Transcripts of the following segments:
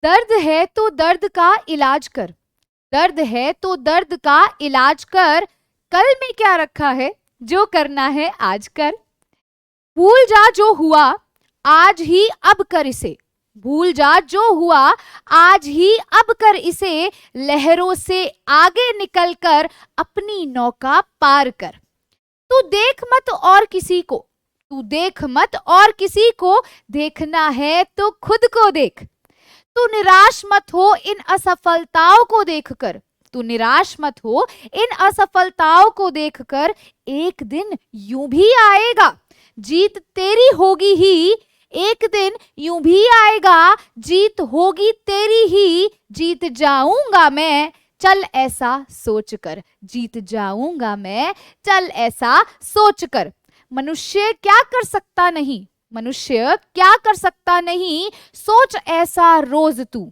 दर्द है तो दर्द का इलाज कर, दर्द है तो दर्द का इलाज कर, कल में क्या रखा है जो करना है आज कर। भूल जा जो हुआ आज ही अब कर इसे, भूल जा जो हुआ आज ही अब कर इसे, लहरों से आगे निकल कर अपनी नौका पार कर। तू देख मत और किसी को, तू देख मत और किसी को, देखना है तो खुद को देख। तू निराश मत हो इन असफलताओं को देखकर, तू निराश मत हो इन असफलताओं को देखकर, एक दिन यूं भी आएगा जीत तेरी होगी ही, एक दिन यूं भी आएगा जीत होगी तेरी ही, जीत जाऊंगा मैं चल ऐसा सोच कर, जीत जाऊंगा मैं चल ऐसा सोच कर। मनुष्य क्या कर सकता नहीं, मनुष्य क्या कर सकता नहीं, सोच ऐसा रोज तू,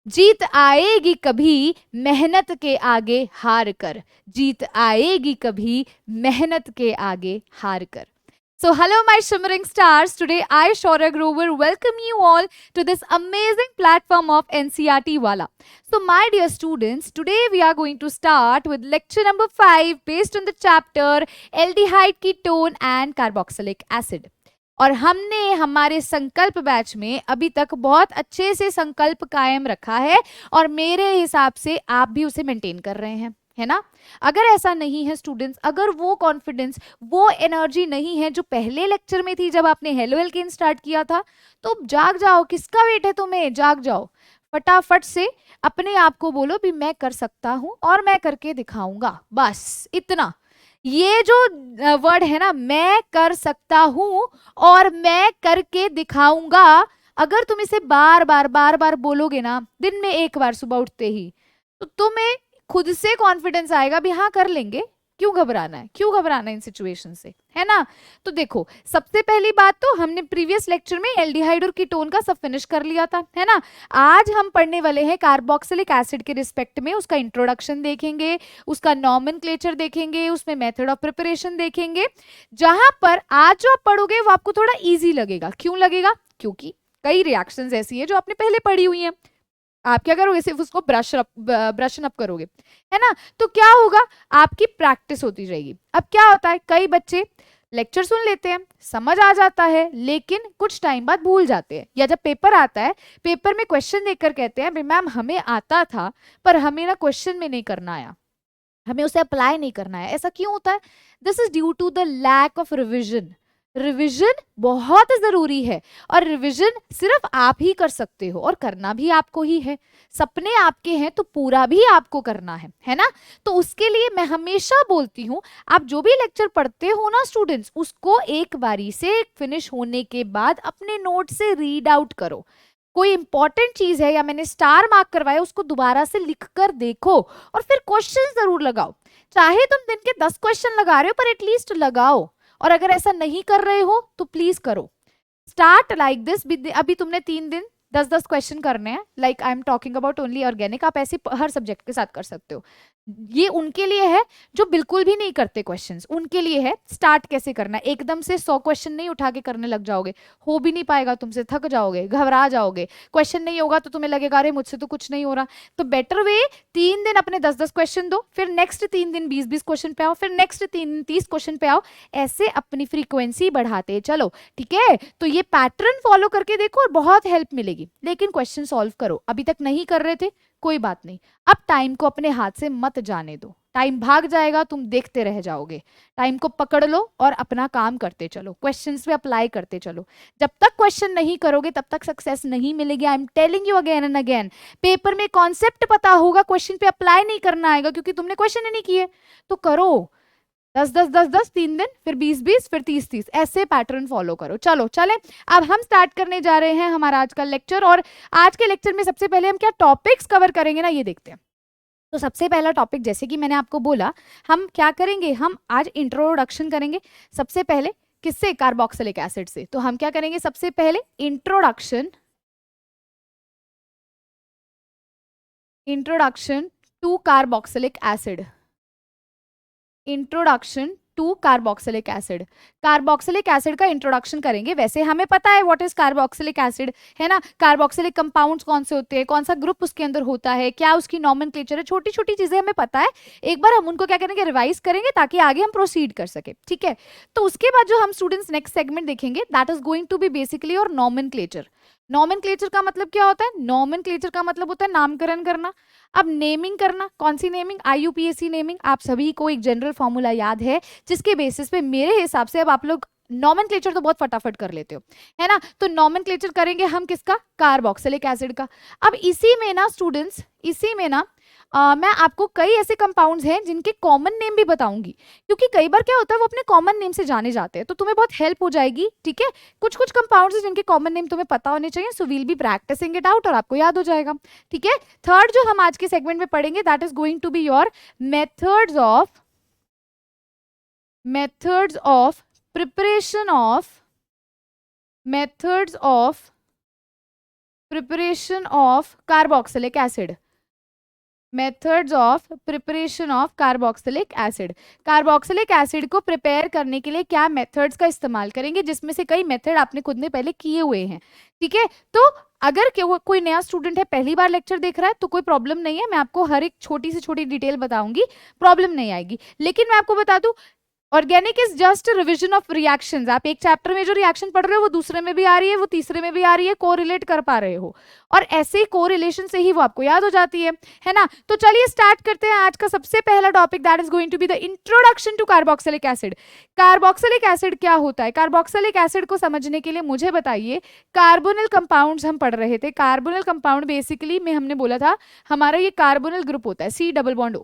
जीत आएगी कभी मेहनत के आगे हार कर, जीत आएगी कभी मेहनत के आगे हार कर। So, hello, my shimmering stars. Today, I, Shaurya Grover, welcome you all to this amazing platform of NCERT Wala. So, my dear students, today we are going to start with lecture number 5 based on the chapter Aldehyde, Ketone and Carboxylic Acid. और हमने हमारे संकल्प batch में अभी तक बहुत अच्छे से संकल्प कायम रखा है और मेरे हिसाब से आप भी उसे मेंटेन कर रहे हैं, है ना। अगर ऐसा नहीं है स्टूडेंट्स, अगर वो कॉन्फिडेंस, वो एनर्जी नहीं है जो पहले लेक्चर में थी जब आपने हेलो एल्केन स्टार्ट किया था, तो जाग जाओ, किसका वेट है तुम्हें, जाग जाओ फटाफट से। अपने आप को बोलो भी मैं कर सकता हूं और मैं करके दिखाऊंगा, बस इतना। ये जो वर्ड है ना, मैं कर सकता हूं और मैं करके दिखाऊंगा, अगर तुम इसे बार बार बार बार बोलोगे ना, दिन में एक बार सुबह उठते ही, तो तुम्हें खुद से कॉन्फिडेंस आएगा भी हाँ कर लेंगे, क्यों घबराना है, क्यों घबराना है इन सिचुएशन से, है ना। तो देखो, सबसे पहली बात तो हमने प्रीवियस लेक्चर में एल्डिहाइड और कीटोन का सब फिनिश कर लिया था, है ना। आज हम पढ़ने वाले हैं कार्बोक्सिलिक एसिड के रिस्पेक्ट में, उसका इंट्रोडक्शन देखेंगे, उसका नॉमेनक्लेचर देखेंगे, उसमें मेथड ऑफ प्रिपरेशन देखेंगे, जहां पर आज जो आप पढ़ोगे वो आपको थोड़ा ईजी लगेगा। क्यों लगेगा, क्योंकि कई रिएक्शंस ऐसी है जो आपने पहले पढ़ी हुई है, आप क्या करोगे, सिर्फ उसको ब्रशन अप करोगे, है ना। तो क्या होगा, आपकी प्रैक्टिस होती जाएगी। अब क्या होता है, कई बच्चे लेक्चर सुन लेते हैं, समझ आ जाता है, लेकिन कुछ टाइम बाद भूल जाते हैं, या जब पेपर आता है, पेपर में क्वेश्चन देखकर कहते हैं मैम हमें आता था पर हमें ना क्वेश्चन में नहीं करना आया, हमें उसे अप्लाई नहीं करना है। ऐसा क्यों होता है, this is due to the lack of revision. Revision बहुत जरूरी है और रिविजन सिर्फ आप ही कर सकते हो और करना भी आपको ही है। सपने आपके हैं तो पूरा भी आपको करना है ना। तो उसके लिए मैं हमेशा बोलती हूँ, आप जो भी लेक्चर पढ़ते हो ना स्टूडेंट्स, उसको एक बारी से फिनिश होने के बाद अपने नोट से रीड आउट करो। कोई इंपॉर्टेंट चीज है या मैंने स्टार मार्क करवाया, उसको दोबारा से लिख कर देखो और फिर क्वेश्चन जरूर लगाओ। चाहे तुम दिन के 10 क्वेश्चन लगा रहे हो पर एटलीस्ट लगाओ, और अगर ऐसा नहीं कर रहे हो तो प्लीज करो। Start like this. अभी तुमने 3 दिन 10-10 क्वेश्चन करने हैं, like I am talking about only organic, आप ऐसे हर सब्जेक्ट के साथ कर सकते हो। ये उनके लिए है जो बिल्कुल भी नहीं करते क्वेश्चंस, उनके लिए है स्टार्ट कैसे करना है। एकदम से 100 क्वेश्चन नहीं उठा के करने लग जाओगे, हो भी नहीं पाएगा तुमसे, थक जाओगे, घबरा जाओगे, क्वेश्चन नहीं होगा तो तुम्हें लगेगा अरे मुझसे तो कुछ नहीं हो रहा। तो बेटर वे 3 दिन अपने 10-10 क्वेश्चन दो, फिर नेक्स्ट 3 दिन 20-20 क्वेश्चन पे आओ, फिर नेक्स्ट 3 दिन 30 क्वेश्चन पे आओ, ऐसे अपनी फ्रीक्वेंसी बढ़ाते चलो, ठीक है। तो ये पैटर्न फॉलो करके देखो और बहुत हेल्प मिलेगी, लेकिन क्वेश्चन सॉल्व करो। अभी तक नहीं कर रहे थे, कोई बात नहीं, अब टाइम को अपने हाथ से मत जाने दो, टाइम भाग जाएगा, तुम देखते रह जाओगे। टाइम को पकड़ लो और अपना काम करते चलो, क्वेश्चंस पे अप्लाई करते चलो। जब तक क्वेश्चन नहीं करोगे तब तक सक्सेस नहीं मिलेगी। I am telling you again and again. Paper में कॉन्सेप्ट पता होगा, क्वेश्चन पे अप्लाई नहीं करना आएगा क्योंकि तुमने क्वेश्चन ही नहीं किए। तो करो 10-10-10-10 3 दिन, फिर 20-20, फिर 30-30, ऐसे पैटर्न फॉलो करो। चलो चले, अब हम स्टार्ट करने जा रहे हैं हमारा आज का लेक्चर। और आज के लेक्चर में सबसे पहले हम क्या टॉपिक्स कवर करेंगे ना, ये देखते हैं। तो सबसे पहला टॉपिक, जैसे कि मैंने आपको बोला, हम क्या करेंगे, हम आज इंट्रोडक्शन करेंगे। सबसे पहले किससे, कार्बोक्सिलिक एसिड से। तो हम क्या करेंगे, सबसे पहले introduction to carboxylic acid, introduction to carboxylic acid. Carboxylic acid का इंट्रोडक्शन करेंगे। वैसे हमें पता है व्हाट इज कार्बोक्सिलिक एसिड, है ना। कार्बोक्सिलिक कंपाउंड्स कौन से होते हैं, कौन सा ग्रुप उसके अंदर होता है, क्या उसकी नॉमेनक्लेचर है, छोटी छोटी चीजें हमें पता है। एक बार हम उनको क्या करेंगे, रिवाइज करेंगे ताकि आगे हम प्रोसीड कर सके, ठीक है। तो उसके बाद जो हम स्टूडेंट्स नेक्स्ट सेगमेंट देखेंगे that is going to be basically और नॉमेनक्लेचर। नॉमेनक्लेचर का मतलब क्या होता है, नॉमेनक्लेचर का मतलब होता है नामकरण करना। अब नेमिंग करना, कौन सी नेमिंग, IUPAC नेमिंग। आप सभी को एक जनरल फॉर्मूला याद है जिसके बेसिस पे मेरे हिसाब से अब आप लोग नॉमेनक्लेचर तो बहुत फटाफट कर लेते हो, है ना। तो नॉमेनक्लेचर करेंगे हम किसका, कार्बोक्सिलिक एसिड का। अब इसी में ना स्टूडेंट्स, इसी में ना मैं आपको कई ऐसे कंपाउंड्स हैं जिनके कॉमन नेम भी बताऊंगी, क्योंकि कई बार क्या होता है वो अपने कॉमन नेम से जाने जाते हैं, तो तुम्हें बहुत हेल्प हो जाएगी, ठीक है। कुछ कुछ कंपाउंड्स हैं जिनके कॉमन नेम तुम्हें पता होने चाहिए, so we'll be practicing it out और आपको याद हो जाएगा, ठीक है। थर्ड जो हम आज के सेगमेंट में पढ़ेंगे that is going to be your methods of preparation of carboxylic acid. Methods of preparation of carboxylic acid. Carboxylic acid को प्रिपेयर करने के लिए क्या मेथड्स का इस्तेमाल करेंगे, जिसमें से कई मेथड आपने खुद ने पहले किए हुए हैं, ठीक है। तो अगर कोई नया स्टूडेंट है, पहली बार लेक्चर देख रहा है, तो कोई प्रॉब्लम नहीं है, मैं आपको हर एक छोटी से छोटी डिटेल बताऊंगी, प्रॉब्लम नहीं आएगी। लेकिन मैं आपको बता दूं, organic is just revision of reactions. आप एक चैप्टर में जो रिएक्शन पढ़ रहे हो वो दूसरे में भी आ रही है, वो तीसरे में भी आ रही है, कोरिलेट कर पा रहे हो, और ऐसे ही कोरिलेशन से ही वो आपको याद हो जाती है ना। तो चलिए स्टार्ट करते हैं आज का सबसे पहला topic that is going to be the introduction to carboxylic acid. Carboxylic acid क्या होता है, कार्बोक्सिलिक एसिड को समझने के लिए मुझे बताइए, कार्बोनिल कंपाउंड्स हम पढ़ रहे थे। कार्बोनिल कंपाउंड बेसिकली में हमने बोला था हमारा ये कार्बोनिल ग्रुप होता है, C डबल बॉन्ड O।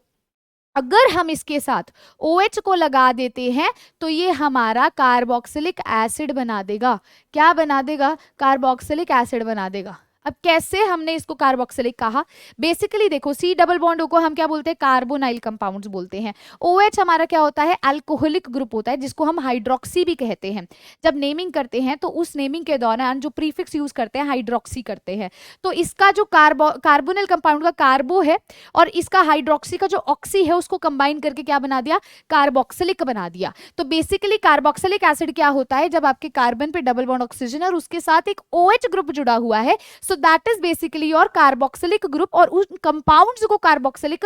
अगर हम इसके साथ OH को लगा देते हैं तो ये हमारा कार्बोक्सिलिक एसिड बना देगा। क्या बना देगा, कार्बोक्सिलिक एसिड बना देगा। अब कैसे हमने इसको कार्बोक्सिलिक कहा, बेसिकली देखो C डबल बॉन्ड O को हम क्या बोलते हैं, कार्बोनाइल कंपाउंड्स बोलते हैं। OH हमारा क्या होता है, अल्कोहलिक ग्रुप होता है, जिसको हम हाइड्रोक्सी भी कहते हैं। जब नेमिंग करते हैं तो उस नेमिंग के दौरान जो प्रीफिक्स यूज करते हैं हाइड्रोक्सी करते हैं। तो इसका जो कार्बोनिल कंपाउंड का कार्बो है और इसका हाइड्रोक्सी का जो ऑक्सी है उसको कंबाइन करके क्या बना दिया, कार्बोक्सिलिक बना दिया। तो बेसिकली कार्बोक्सिलिक एसिड क्या होता है, जब आपके कार्बन पे डबल बॉन्ड ऑक्सीजन और उसके साथ एक OH ग्रुप जुड़ा हुआ है, so that is basically your carboxylic group, और उन कंपाउंड्स को कार्बोक्सिलिक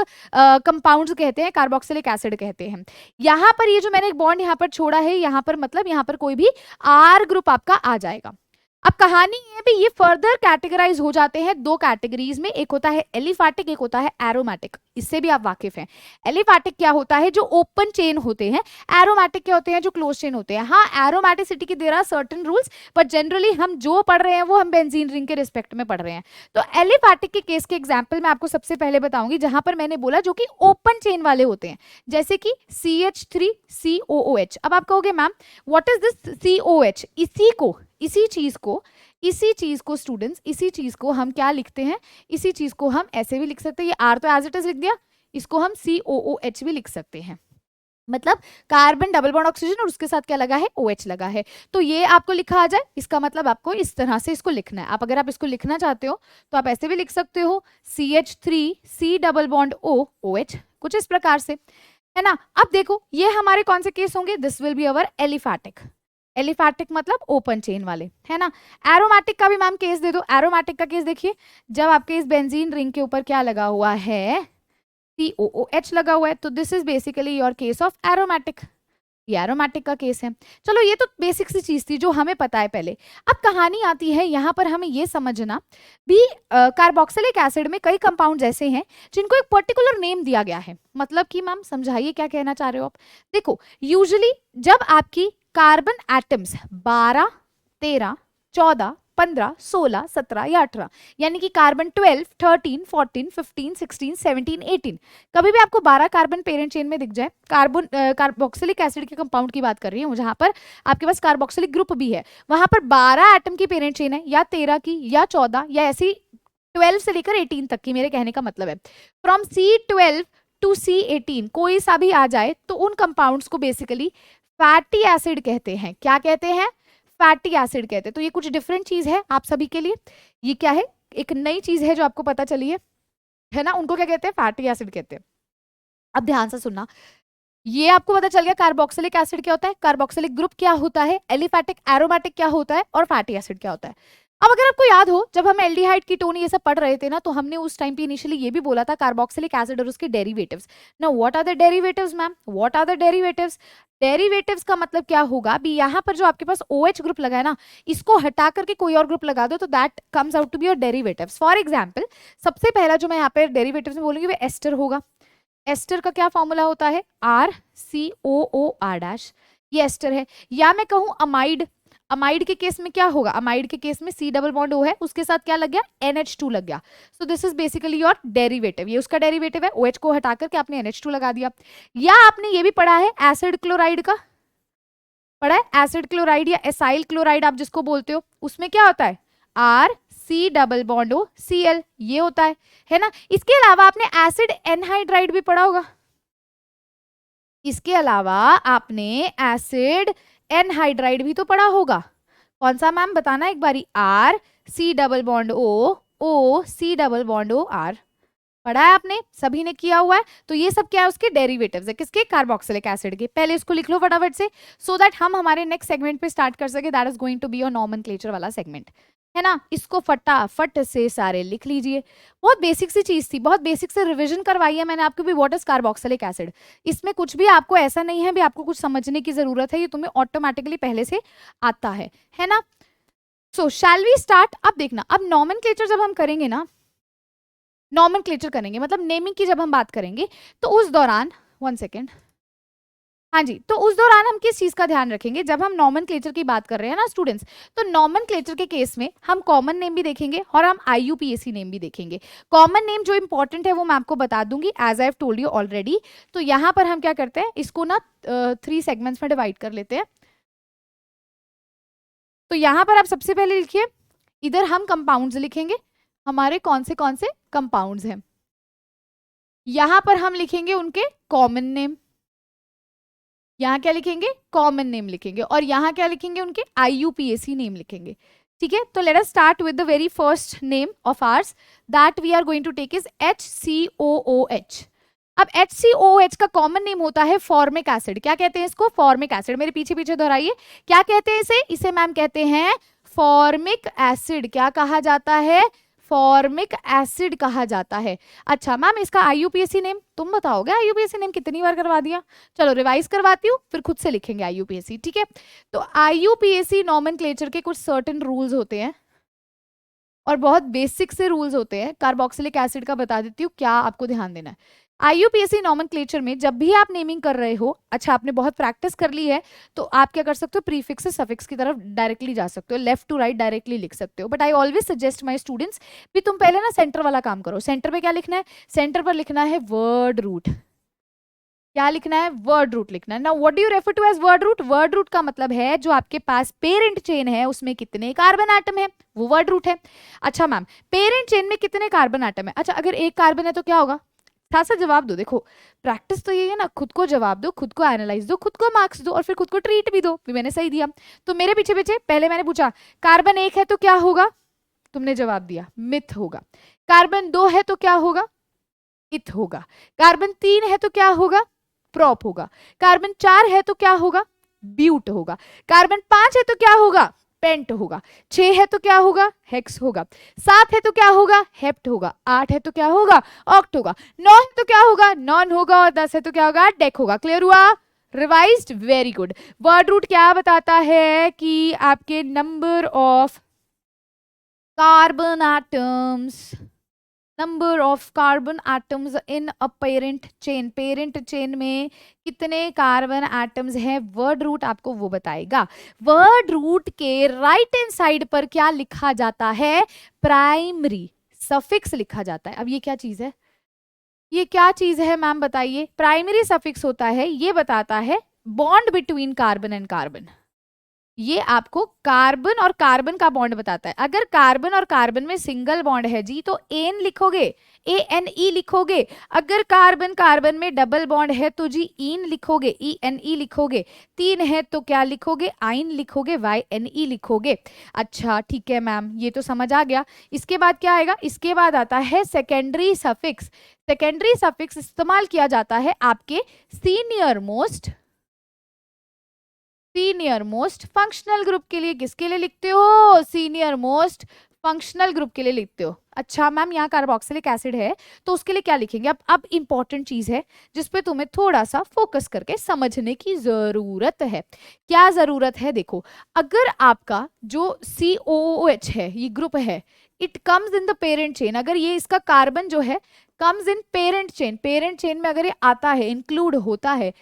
कंपाउंड्स कहते हैं, कार्बोक्सिलिक एसिड कहते हैं। यहां पर ये जो मैंने एक बॉन्ड यहां पर छोड़ा है, यहां पर मतलब यहां पर कोई भी R ग्रुप आपका आ जाएगा। अब कहानी ये भी, ये फर्दर कैटेगराइज हो जाते हैं दो कैटेगरीज में, एक होता है एलिफैटिक, एक होता है एरोमेटिक। इससे भी आप वाकिफ हैं। एलिफैटिक क्या होता है, जो ओपन चेन होते हैं, एरोमेटिक क्या होते हैं, जो क्लोज चेन होते हैं। हाँ, एरोमेटिसिटी की there are certain rules, but generally हम जो पढ़ रहे हैं वो हम बेंजीन रिंग के रिस्पेक्ट में पढ़ रहे हैं। तो एलिफैटिक के केस के एग्जाम्पल मैं आपको सबसे पहले बताऊंगी, जहां पर मैंने बोला जो कि ओपन चेन वाले होते हैं, जैसे कि CH3COOH। अब आप कहोगे ma'am what is this COH, इसी चीज को स्टूडेंट्स, इसी चीज को हम क्या लिखते हैं, इसी चीज को हम ऐसे भी लिख सकते हैं, ये R तो एज इट इज लिख दिया, इसको हम COOH भी लिख सकते हैं। मतलब कार्बन डबल बॉन्ड ऑक्सीजन और उसके साथ क्या लगा है, OH लगा है। तो ये आपको लिखा आ जाए, इसका मतलब आपको इस तरह से इसको लिखना है। आप अगर आप इसको लिखना चाहते हो तो आप ऐसे भी लिख सकते हो, CH3C double bond O OH, कुछ इस प्रकार से, है ना। अब देखो ये हमारे कौन से केस होंगे, this will be our aliphatic. Aliphatic मतलब ओपन चेन वाले, है ना। एरोमेटिक का भी मैम केस दे दो। एरोमेटिक का केस देखिए, जब आपके इस बेंजीन रिंग के ऊपर क्या लगा हुआ है, COOH लगा हुआ है, तो this is basically your case of aromatic. ये एरोमेटिक का केस है। चलो ये तो बेसिक सी चीज थी जो हमें पता है पहले। अब कहानी आती है यहाँ पर, हमें ये समझना भी कार्बोक्सिलिक एसिड में कई कंपाउंड्स ऐसे हैं जिनको एक पर्टिकुलर नेम दिया गया है। मतलब कि मैम समझाइए क्या कहना चाह रहे हो आप। देखो यूजुअली जब आपकी कार्बन एटम्स 12, 13, 14, 15, 16, 17 या 18, यानी कि कार्बन 12, 13, 14, 15, 16, 17, 18, कभी भी आपको 12 कार्बन पेरेंट चेन में दिख जाए, कार्बोक्सिलिक एसिड के कंपाउंड की बात कर रही हूँ जहां पर आपके पास कार्बोक्सिलिक ग्रुप भी है, वहां पर 12 एटम की पेरेंट चेन है, या 13 की या 14 या ऐसी 12 से लेकर 18 तक की, मेरे कहने का मतलब है फ्रॉम C12 टू C18 कोई सा भी आ जाए तो उन कंपाउंड्स को बेसिकली फैटी एसिड कहते हैं। क्या कहते हैं, फैटी एसिड कहते हैं। तो ये कुछ डिफरेंट चीज है आप सभी के लिए, ये क्या है, एक नई चीज है जो आपको पता चली है ना। उनको क्या कहते हैं, फैटी एसिड कहते हैं। अब ध्यान से सुनना, ये आपको पता चल गया कार्बोक्सिलिक एसिड क्या होता है, कार्बोक्सिलिक ग्रुप क्या होता है, एलिफैटिक एरोमेटिक क्या होता है, और फैटी एसिड क्या होता है। अब अगर आपको याद हो, जब हम एल्डिहाइड कीटोन ये सब पढ़ रहे थे ना, तो हमने उस टाइम पे इनिशियली ये भी बोला था कार्बोक्सिलिक एसिड और उसके derivatives. Now what are the derivatives ma'am, what are the derivatives? Derivatives का मतलब क्या होगा भी, यहाँ पर जो आपके पास OH ग्रुप लगा है ना, इसको हटा करके कोई और ग्रुप लगा दो तो that comes out to be your derivatives. For example, सबसे पहला जो मैं यहाँ पे डेरिवेटिव्स में बोलूंगी वो एस्टर होगा। एस्टर का क्या फॉर्मूला होता है, RCOOR-, ये एस्टर है। या मैं कहूं अमाइड, अमाइड के केस में क्या होगा, अमाइड के केस में C डबल बॉन्ड O है, उसके साथ क्या लग गया, NH2 लग गया। So this is basically your derivative, ये उसका डेरिवेटिव है। OH को हटा करके आपने NH2 लगा दिया। या आपने ये भी पढ़ा है एसिड क्लोराइड का, पढ़ा है एसिड क्लोराइड या एसाइल क्लोराइड आप जिसको बोलते हो, उसमें क्या होता है, RC double bond O Cl, ये होता है ना। इसके अलावा आपने एसिड एनहाइड्राइड भी पढ़ा होगा, इसके अलावा आपने एसिड एनहाइड्राइड भी तो पढ़ा होगा। कौन सा मैम बताना एक बारी, RC double bond O O C double bond O R, पढ़ा है आपने, सभी ने किया हुआ है। तो ये सब क्या है, उसके डेरिवेटिव्स है, किसके, कार्बोक्सिलिक एसिड के। पहले इसको लिख लो फटाफट से, सो दैट हम हमारे नेक्स्ट सेगमेंट पे स्टार्ट कर सके, that is going to be your nomenclature वाला सेगमेंट, है ना। इसको फटाफट से सारे लिख लीजिए। बहुत बेसिक सी चीज थी, बहुत बेसिक से रिवीजन करवाई है मैंने आपको भी, व्हाट इज कार्बोक्सिलिक एसिड। इसमें कुछ भी आपको ऐसा नहीं है भी आपको कुछ समझने की जरूरत है, ये तुम्हें ऑटोमेटिकली पहले से आता है ना। सो शैल वी स्टार्ट। अब देखना, अब नॉमेनक्लेचर जब हम करेंगे ना, नॉमेनक्लेचर करेंगे मतलब नेमिंग की जब हम बात करेंगे, तो उस दौरान, 1 सेकेंड, हाँ जी, तो उस दौरान हम किस चीज का ध्यान रखेंगे, जब हम नॉमेनक्लेचर की बात कर रहे हैं ना स्टूडेंट्स, तो नॉमेनक्लेचर के केस में हम कॉमन नेम भी देखेंगे और हम IUPAC नेम भी देखेंगे। कॉमन नेम जो इंपॉर्टेंट है वो मैं आपको बता दूंगी, as I have told you already. तो यहाँ पर हम क्या करते हैं, इसको ना 3 सेगमेंट्स में डिवाइड कर लेते हैं। तो यहाँ पर आप सबसे पहले लिखिए, इधर हम कंपाउंड्स लिखेंगे, हमारे कौन से कंपाउंड्स हैं। यहां पर हम लिखेंगे उनके कॉमन नेम, यहाँ क्या लिखेंगे, कॉमन नेम लिखेंगे, और यहाँ क्या लिखेंगे, उनके IUPAC नेम लिखेंगे। ठीक है, तो let us start with the very first name of ours that we are going to take is HCOOH। अब HCOOH का कॉमन नेम होता है फॉर्मिक एसिड। क्या कहते हैं इसको, फॉर्मिक एसिड। मेरे पीछे पीछे दोहराइए, क्या कहते हैं इसे मैम कहते हैं फॉर्मिक एसिड। क्या कहा जाता है, फॉर्मिक एसिड कहा जाता है। अच्छा मैम, इसका IUPAC नेम तुम बताओगे, IUPAC नेम कितनी बार करवा दिया, चलो रिवाइज करवाती हूँ, फिर खुद से लिखेंगे IUPAC। ठीक है, तो IUPAC नॉमेनक्लेचर के कुछ सर्टेन रूल्स होते हैं और बहुत बेसिक से रूल्स होते हैं। कार्बोक्सिलिक एसिड का बता देती हूँ क्या आपको ध्यान देना है। IUPAC नॉमेनक्लेचर में जब भी आप नेमिंग कर रहे हो, अच्छा आपने बहुत प्रैक्टिस कर ली है, तो आप क्या कर सकते हो, प्रीफिक्स से सफिक्स की तरफ डायरेक्टली जा सकते हो, लेफ्ट टू राइट डायरेक्टली लिख सकते हो। But I always suggest my students भी तुम पहले ना सेंटर वाला काम करो। सेंटर पे क्या लिखना है, सेंटर पर लिखना है वर्ड रूट। क्या लिखना है, वर्ड रूट लिखना है। Now what do you refer to as word root, word root का मतलब है जो आपके पास पेरेंट चेन है उसमें कितने कार्बन एटम है, वो वर्ड रूट है। अच्छा मैम, पेरेंट चेन में कितने कार्बन एटम है, अच्छा अगर एक कार्बन है तो क्या होगा, था सा जवाब दो। देखो प्रैक्टिस तो ये है ना, खुद को जवाब दो, खुद को एनालाइज दो, खुद को मार्क्स दो और फिर खुद को ट्रीट भी दो भी मैंने सही दिया। तो मेरे पीछे पीछे पहले मैंने पूछा कार्बन 1 है तो क्या होगा, तुमने जवाब दिया मिथ होगा। कार्बन 2 है तो क्या होगा, इथ होगा। कार्बन 3 है तो क्या होगा, प्रॉप होगा। कार्बन 4 है तो क्या होगा, ब्यूट होगा। कार्बन 5 है तो क्या होगा, पेंट होगा। 6 है तो क्या होगा, हेक्स होगा। 7 है तो क्या होगा, हेप्ट होगा। 8 है तो क्या होगा, ऑक्ट होगा। 9 है तो क्या होगा, नॉन होगा। और 10 है तो क्या होगा, डेक होगा। क्लियर हुआ, revised, very good. Word root क्या बताता है कि आपके number of carbon atoms, number of carbon atoms in a parent chain, parent chain में कितने कार्बन एटम्स हैं, वर्ड रूट आपको वो बताएगा। वर्ड रूट के राइट हैंड साइड पर क्या लिखा जाता है, प्राइमरी सफिक्स लिखा जाता है। अब ये क्या चीज है, ये क्या चीज है मैम बताइए। प्राइमरी सफिक्स होता है, ये बताता है bond between carbon and carbon. ये आपको कार्बन और कार्बन का बॉन्ड बताता है। अगर कार्बन और कार्बन में सिंगल बॉन्ड है जी तो एन लिखोगे, ANE लिखोगे। अगर कार्बन कार्बन में डबल बॉन्ड है तो जी इन लिखोगे, ENE लिखोगे। तीन है तो क्या लिखोगे, आइन लिखोगे, YNE लिखोगे। अच्छा ठीक है मैम, ये तो समझ आ गया। इसके बाद क्या आएगा, इसके बाद आता है सेकेंडरी सफिक्स। सेकेंडरी सफिक्स इस्तेमाल किया जाता है आपके सीनियर मोस्ट फंक्शनल ग्रुप के लिए। किसके लिए लिखते हो, सीनियर मोस्ट फंक्शनल ग्रुप के लिए लिखते हो। अच्छा मैम यहाँ कार्बोक्सिलिक एसिड है तो उसके लिए क्या लिखेंगे। अब इंपॉर्टेंट चीज है जिसपे तुम्हें थोड़ा सा फोकस करके समझने की जरूरत है। क्या जरूरत है, देखो अगर आपका जो COOH है ये ग्रुप है, it comes in the parent chain. अगर ये इसका कार्बन जो है कम्स इन पेरेंट चेन में अगर ये आता है, इंक्लूड होता है,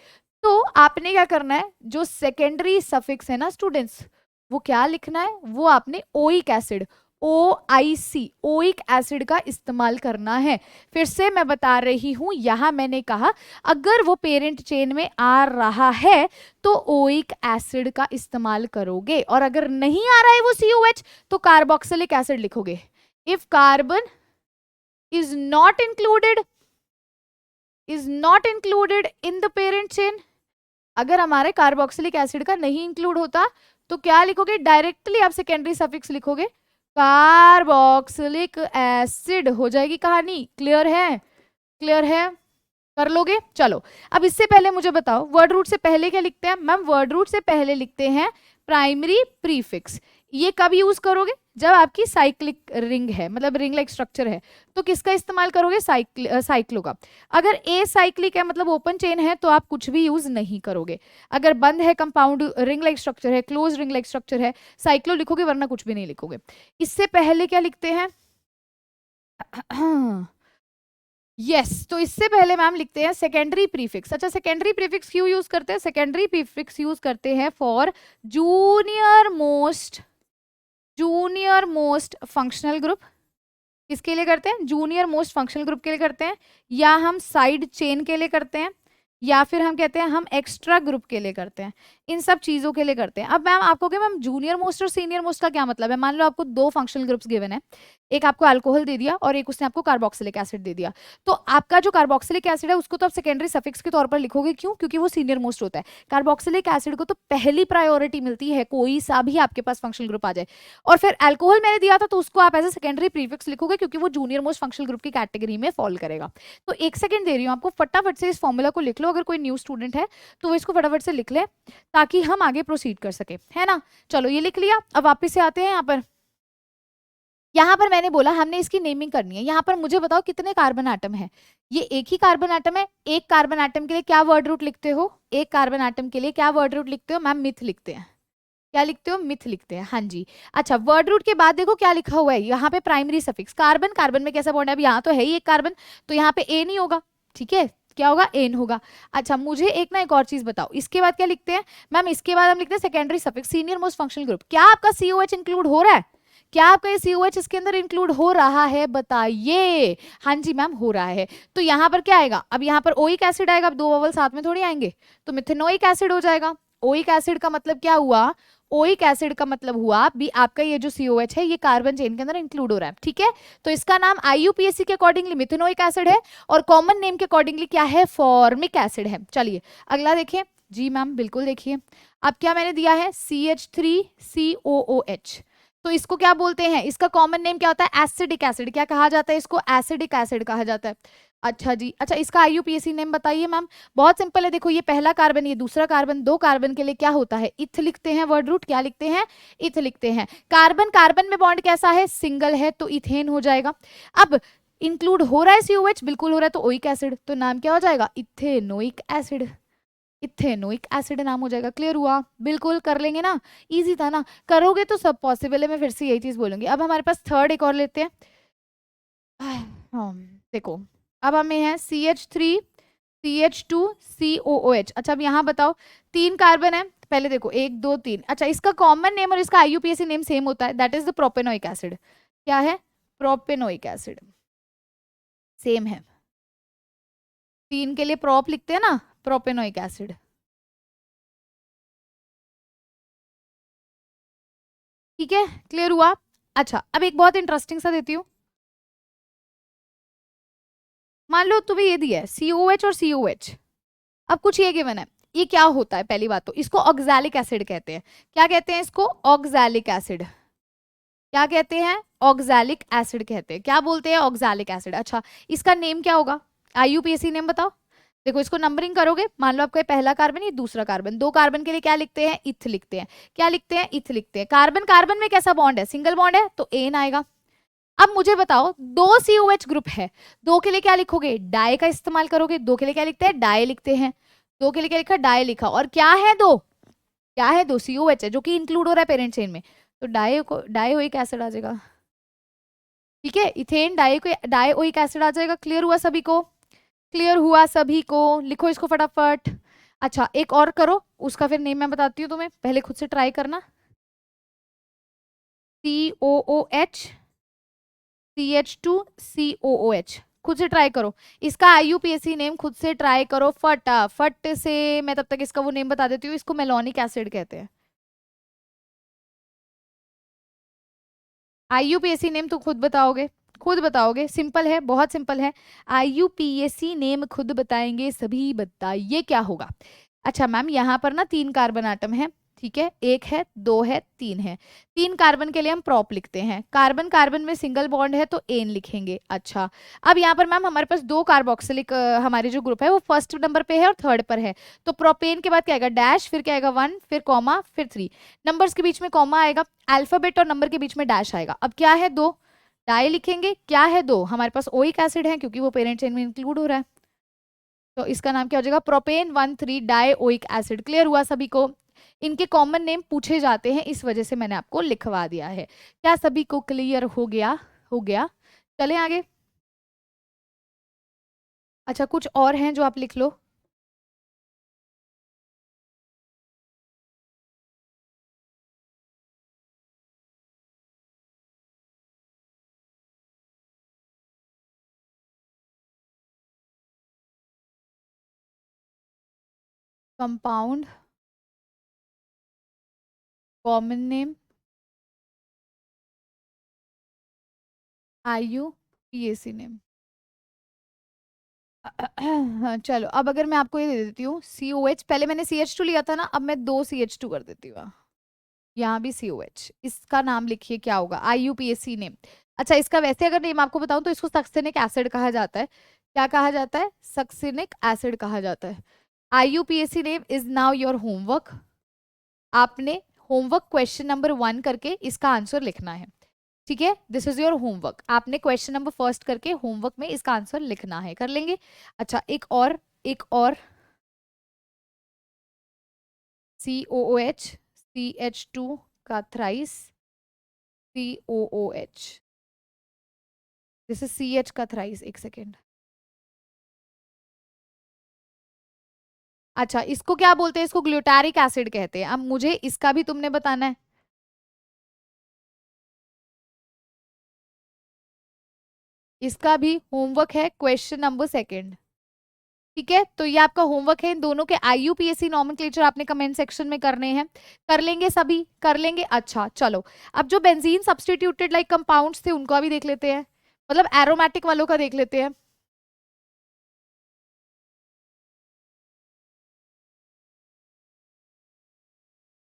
तो आपने क्या करना है, जो सेकेंडरी सफिक्स है ना स्टूडेंट्स, वो क्या लिखना है, वो आपने oic acid, OIC, oic acid का इस्तेमाल करना है। फिर से मैं बता रही हूं, यहां मैंने कहा अगर वो पेरेंट चेन में आ रहा है तो ओइक एसिड का इस्तेमाल करोगे, और अगर नहीं आ रहा है वो COH तो कार्बोक्सिलिक एसिड लिखोगे। If carbon is not included in the parent chain, अगर हमारे कार्बोक्सिलिक एसिड का नहीं इंक्लूड होता तो क्या लिखोगे, डायरेक्टली आप सेकेंडरी सफिक्स लिखोगे, कार्बोक्सिलिक एसिड, हो जाएगी कहानी। क्लियर है, क्लियर है, कर लोगे। चलो अब इससे पहले मुझे बताओ वर्ड रूट से पहले क्या लिखते हैं। मैम वर्ड रूट से पहले लिखते हैं प्राइमरी प्रीफिक्स। ये कब यूज करोगे, जब आपकी साइक्लिक रिंग है, मतलब रिंग लाइक स्ट्रक्चर है, तो किसका इस्तेमाल करोगे, साइक्लो का। अगर ए साइक्लिक है मतलब ओपन चेन है तो आप कुछ भी यूज नहीं करोगे। अगर बंद है, कंपाउंड रिंग लाइक स्ट्रक्चर है, क्लोज रिंग लाइक स्ट्रक्चर है, साइक्लो लिखोगे, वरना कुछ भी नहीं लिखोगे। इससे पहले क्या लिखते हैं यस तो इससे पहले मैम लिखते हैं सेकेंडरी प्रीफिक्स। अच्छा सेकेंडरी प्रीफिक्स क्यों यूज करते हैं, सेकेंडरी प्रीफिक्स यूज करते हैं for junior most functional group. किसके लिए करते हैं, जूनियर मोस्ट फंक्शनल ग्रुप के लिए करते हैं, या हम साइड चेन के लिए करते हैं, या फिर हम कहते हैं हम एक्स्ट्रा ग्रुप के लिए करते हैं, इन सब चीजों के लिए करते हैं। अब मैम आपको क्या, मैम जूनियर मोस्ट और सीनियर मोस्ट का क्या मतलब है। मान लो आपको दो फंक्शनल ग्रुप्स गिवन है, एक आपको अल्कोहल दे दिया और एक उसने आपको कार्बोक्सिलिक एसिड दे दिया, तो आपका जो कार्बोक्सिलिक एसिड है उसको तो आप सेकेंडरी सफिक्स के तौर पर लिखोगे, क्यों, क्योंकि वो सीनियर मोस्ट होता है। कार्बोक्सिलिक एसिड को तो पहली प्रायोरिटी मिलती है, कोई सा भी आपके पास फंक्शनल ग्रुप आ जाए। और फिर अल्कोहल मैंने दिया था तो उसको आप एज ए सेकेंडरी प्रीफिक्स लिखोगे, क्योंकि वो जूनियर मोस्ट फंक्शनल ग्रुप की कैटेगरी में फॉल करेगा। तो एक सेकंड दे रही हूँ आपको, फटाफट से इस फॉर्मूला को लिख लो। अगर कोई न्यू स्टूडेंट है तो वो इसको फटाफट से लिख ले ताकि हम आगे प्रोसीड कर सके, है ना। चलो ये लिख लिया। अब वापस से आते हैं यहाँ पर मैंने बोला हमने इसकी नेमिंग करनी है। यहाँ पर मुझे बताओ कितने कार्बन एटम है, ये एक ही कार्बन एटम है। एक कार्बन एटम के लिए क्या वर्ड रूट लिखते हो, एक कार्बन एटम के लिए क्या वर्ड रूट लिखते हो, मैम मिथ लिखते हैं। क्या लिखते हो, मिथ लिखते हैं, हाँ जी। अच्छा वर्ड रूट के बाद देखो क्या लिखा हुआ है, यहाँ पे प्राइमरी सफिक्स कार्बन, कार्बन में कैसा बॉन्ड है, अब यहाँ तो है ही एक कार्बन, तो यहाँ पे ए नहीं होगा, ठीक है, क्या होगा, एन होगा। अच्छा मुझे एक ना एक और चीज बताओ, इसके बाद क्या लिखते हैं मैम, इसके बाद हम लिखते हैं secondary suffix senior most functional group. क्या आपका COH इंक्लूड हो रहा है, क्या आपका ये COH इसके अंदर इंक्लूड हो रहा है, बताइए। हाँ जी मैम हो रहा है। तो यहाँ पर क्या आएगा, अब यहाँ पर ओइक एसिड आएगा, अब दो बबल साथ में थोड़ी आएंगे, तो मिथेनोइक एसिड हो जाएगा। ओइक एसिड का मतलब क्या हुआ, ओइक एसिड का मतलब हुआ भी आपका ये जो COH है ये कार्बन चेन के अंदर इंक्लूड हो रहा है, ठीक है। तो इसका नाम IUPAC के अकॉर्डिंगली मिथेनोइक एसिड है, और कॉमन नेम के अकॉर्डिंगली क्या है, फॉर्मिक एसिड है। चलिए अगला देखिए जी मैम, बिल्कुल देखिए। अब क्या मैंने दिया है CH3COOH, तो इसको क्या बोलते हैं, इसका कॉमन नेम क्या होता है, एसिडिक एसिड। क्या कहा जाता है इसको, एसिडिक एसिड कहा जाता है। अच्छा जी, अच्छा इसका IUPAC नेम बताइए मैम। बहुत सिंपल है, देखो ये पहला कार्बन ये दूसरा कार्बन, दो कार्बन के लिए क्या होता है, इथ लिखते हैं, वर्ड रूट क्या लिखते हैं, इथ लिखते हैं। कार्बन कार्बन में बॉन्ड कैसा है, सिंगल है, तो इथेन हो जाएगा। अब इंक्लूड हो रहा है COH, बिल्कुल हो रहा है, तो ओइक एसिड, तो नाम क्या हो जाएगा, इथेनोइक एसिड, इथेनोइक एसिड नाम हो जाएगा। क्लियर हुआ, बिल्कुल कर लेंगे ना, इजी था ना, करोगे तो सब पॉसिबल है। मैं फिर से यही चीज बोलूंगी। अब हमारे पास थर्ड एक और लेते हैं। देखो अब हमें है CH3CH2COOH। अच्छा अब यहाँ बताओ, तीन कार्बन है, पहले देखो एक दो तीन। अच्छा इसका कॉमन नेम और इसका IUPAC नेम सेम होता है, that is the propanoic acid. क्या है, प्रोपेनोइक एसिड, सेम है। तीन के लिए प्रोप लिखते हैं ना, प्रोपेनोइक एसिड। ठीक है, क्लियर हुआ। अच्छा, अब एक बहुत इंटरेस्टिंग सा देती हूँ। मान लो तुम्हें ये दिया है COH और COH। अब कुछ ये गिवन है, ये क्या होता है? पहली बात तो इसको ऑक्सैलिक एसिड कहते हैं। क्या कहते हैं इसको? Oxalic acid. क्या कहते हैं? ऑक्सैलिक एसिड कहते हैं। क्या बोलते हैं? Oxalic acid. अच्छा, इसका नेम क्या होगा? IUPAC नेम बताओ। देखो, इसको नंबरिंग करोगे, मान लो आपका ये पहला कार्बन, ये दूसरा कार्बन, दो कार्बन के लिए क्या लिखते हैं? इथ लिखते हैं। क्या लिखते हैं? इथ लिखते हैं। कार्बन कार्बन में कैसा बॉन्ड है? सिंगल बॉन्ड है, तो एन आएगा। अब मुझे बताओ, दो COH ग्रुप है, दो के लिए क्या लिखोगे? डाई का इस्तेमाल करोगे। दो के लिए क्या लिखते हैं? डाई लिखते हैं। दो के लिए क्या लिखा? डाई लिखा। और क्या है दो? क्या है? दो COH है जो कि इंक्लूड हो रहा है पेरेंट चेन में, तो डाइओइक एसिड आ जाएगा। ठीक है, इथेन डाइओइक एसिड आ जाएगा। क्लियर हुआ सभी को? क्लियर हुआ सभी को? लिखो इसको फटाफट। अच्छा, एक और करो, उसका फिर नेम मैं बताती हूँ तुम्हें, पहले खुद से ट्राई करना। COOH CH2COOH, खुद से ट्राई करो। इसका IUPAC नेम खुद से ट्राई करो फटाफट से। मैं तब तक इसका वो नेम बता देती हूँ, इसको मेलोनिक एसिड कहते हैं। IUPAC नेम तो खुद बताओगे, खुद बताओगे, सिंपल है, बहुत सिंपल है। IUPAC नेम खुद बताएंगे सभी, बताइए क्या होगा? अच्छा मैम, यहाँ पर ना 3 कार्बन आटम है, ठीक है, 1 है, 2 है, 3 है। 3 कार्बन के लिए हम प्रॉप लिखते हैं। कार्बन कार्बन में सिंगल बॉन्ड है तो एन लिखेंगे। अच्छा, अब यहाँ पर मैम हमारे पास 2 कार्बोक्सिलिक हमारे जो ग्रुप है वो फर्स्ट नंबर पे है और थर्ड पर है, तो प्रोपेन के बाद क्या आएगा? डैश, फिर क्या आएगा? 1, फिर कॉमा, फिर 3। नंबर्स के बीच में कॉमा आएगा, अल्फाबेट और नंबर के बीच में डैश आएगा। अब क्या है? 2 डाई लिखेंगे। क्या है? 2 हमारे पास ओइक एसिड है, क्योंकि वो पेरेंट चेन में इंक्लूड हो रहा है, तो इसका नाम क्या हो जाएगा? Propane 1,3 dioic acid. क्लियर हुआ सभी को? इनके कॉमन नेम पूछे जाते हैं, इस वजह से मैंने आपको लिखवा दिया है। क्या सभी को क्लियर हो गया? हो गया, चले आगे। अच्छा, कुछ और हैं जो आप लिख लो। Compound, common name, IUPAC name. चलो, अब अगर मैं आपको ये दे देती हूँ COH, पहले मैंने CH2 लिया था ना, अब मैं 2 CH2 कर देती हूँ। यहाँ भी COH, इसका नाम लिखिए क्या होगा? IUPAC name. अच्छा, इसका वैसे अगर नेम आपको बताऊं तो इसको सक्सिनिक एसिड कहा जाता है। क्या कहा जाता है? सक्सिनिक एसिड कहा जाता है। IUPAC name is now your homework. आपने होमवर्क क्वेश्चन नंबर 1 करके इसका आंसर लिखना है। ठीक है, दिस इज योर होमवर्क। आपने क्वेश्चन नंबर फर्स्ट करके होमवर्क में इसका आंसर लिखना है, कर लेंगे? अच्छा, एक और COOH, CH2 का thrice, COOH, this is CH का थ्राइस। एक सेकेंड। अच्छा, इसको क्या बोलते हैं? इसको ग्लूटारिक एसिड कहते हैं। अब मुझे इसका भी तुमने बताना है। इसका भी होमवर्क है, क्वेश्चन नंबर 2। ठीक है, तो ये आपका होमवर्क है। इन दोनों के IUPAC नॉमेनक्लेचर आपने कमेंट सेक्शन में करने हैं। कर लेंगे सभी? कर लेंगे। अच्छा चलो, अब जो बेंजीन सब्स्टिट्यूटेड लाइक कंपाउंड्स थे उनका भी देख लेते हैं, मतलब एरोमेटिक वालों का देख लेते हैं।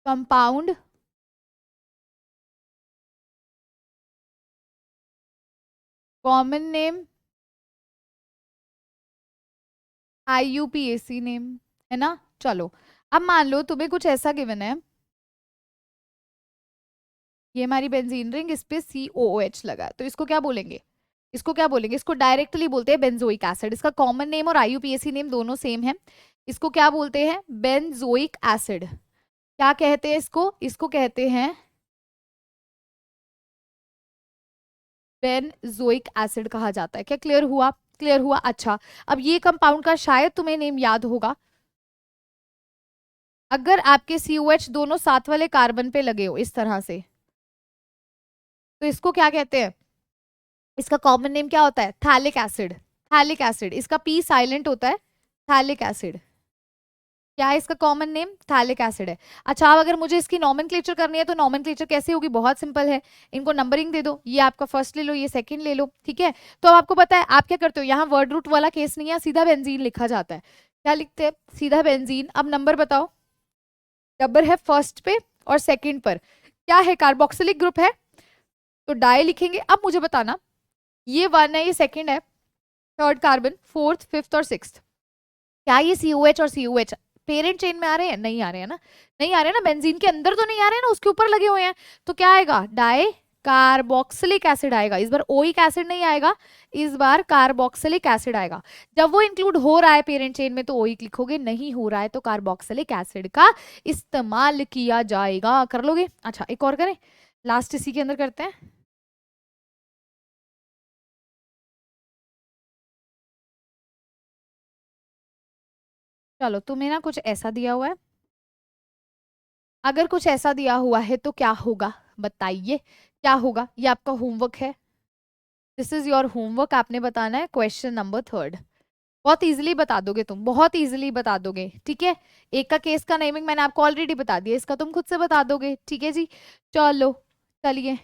Compound, common name, IUPAC name, है ना? चलो, अब मान लो तुम्हें कुछ ऐसा गिवन है, ये हमारी बेंजीन रिंग, इस पे COOH लगा है, तो इसको क्या बोलेंगे? इसको क्या बोलेंगे? इसको डायरेक्टली बोलते हैं बेंजोइक एसिड। इसका कॉमन नेम और IUPAC नेम दोनों सेम है। इसको क्या बोलते हैं? Benzoic acid. क्या कहते हैं इसको? इसको कहते हैं बेंजोइक एसिड कहा जाता है। क्या क्लियर हुआ? क्लियर हुआ। अच्छा, अब ये कंपाउंड का शायद तुम्हें नेम याद होगा, अगर आपके COH दोनों साथ वाले कार्बन पे लगे हो इस तरह से, तो इसको क्या कहते हैं? इसका कॉमन नेम क्या होता है? Phthalic acid. थैलिक एसिड, इसका P साइलेंट होता है, थैलिक एसिड। क्या है इसका कॉमन नेम? थैलिक एसिड है। अच्छा, अब अगर मुझे इसकी नॉमेनक्लेचर करनी है तो नॉमेनक्लेचर कैसे होगी? बहुत सिंपल है, इनको नंबरिंग दे दो, ये आपका फर्स्ट ले लो, ये सेकंड ले लो, ठीक है। तो अब आपको पता है आप क्या करते हो, यहाँ वर्ड रूट वाला केस नहीं है, सीधा बेंजीन लिखा जाता है। क्या लिखते हैं? सीधा बेंजीन। अब नंबर बताओ, नंबर है फर्स्ट पे और सेकंड पर, क्या है? कार्बोक्सिलिक ग्रुप है, तो डाई लिखेंगे। अब मुझे बताना, ये 1 है, ये सेकंड है, थर्ड कार्बन, फोर्थ, फिफ्थ और सिक्स्थ, क्या ये COH और COH पेरेंट चेन में आ रहे हैं? नहीं आ रहे हैं ना, नहीं आ रहे हैं ना, बेंजीन के अंदर तो नहीं आ रहे हैं ना, उसके ऊपर लगे हुए हैं। तो क्या आएगा? डाई कार्बोक्सिलिक एसिड आएगा। इस बार ओइक एसिड नहीं आएगा, इस बार कार्बोक्सिलिक एसिड आएगा। जब वो इंक्लूड हो रहा है पेरेंट चेन में तो ओइक लिखोगे, नहीं हो रहा है तो कार्बोक्सिलिक एसिड का इस्तेमाल किया जाएगा। कर लोगे? अच्छा, एक और करें, लास्ट इसी के अंदर करते हैं। चलो, तुम्हें ना कुछ ऐसा दिया हुआ है, अगर कुछ ऐसा दिया हुआ है तो क्या होगा बताइए, क्या होगा? ये आपका होमवर्क है, दिस इज योर होमवर्क, आपने बताना है क्वेश्चन नंबर 3। बहुत इजीली बता दोगे तुम, बहुत इजीली बता दोगे, ठीक है। एक का केस का नेमिंग मैंने आपको ऑलरेडी बता दिया, इसका तुम खुद से बता दोगे, ठीक है जी। चलो, चलिए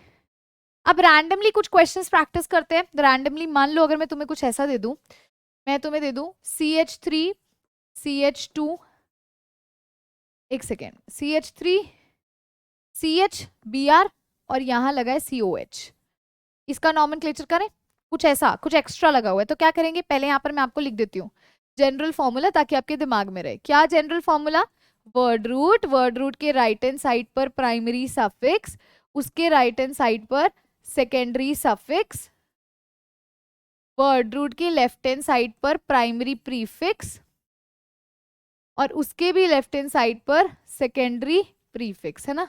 अब रैंडमली कुछ क्वेश्चंस प्रैक्टिस करते हैं। रैंडमली मान लो अगर मैं तुम्हें कुछ ऐसा दे दूं, मैं तुम्हें दे दूं CH3 CH2, एक सेकेंड, CH3 CH Br और यहाँ लगा है COH, इसका नॉमेनक्लेचर करें। कुछ ऐसा, कुछ एक्स्ट्रा लगा हुआ है तो क्या करेंगे, पहले यहाँ पर मैं आपको लिख देती हूँ जनरल फॉर्मूला, ताकि आपके दिमाग में रहे। क्या general formula? Word root, word root के राइट हैंड साइड पर प्राइमरी सफिक्स, उसके राइट हैंड साइड पर सेकेंडरी सफिक्स, वर्ड रूट के लेफ्ट हैंड साइड पर प्राइमरी प्रीफिक्स और उसके भी लेफ्ट हैंड साइड पर सेकेंडरी प्रीफिक्स, है ना।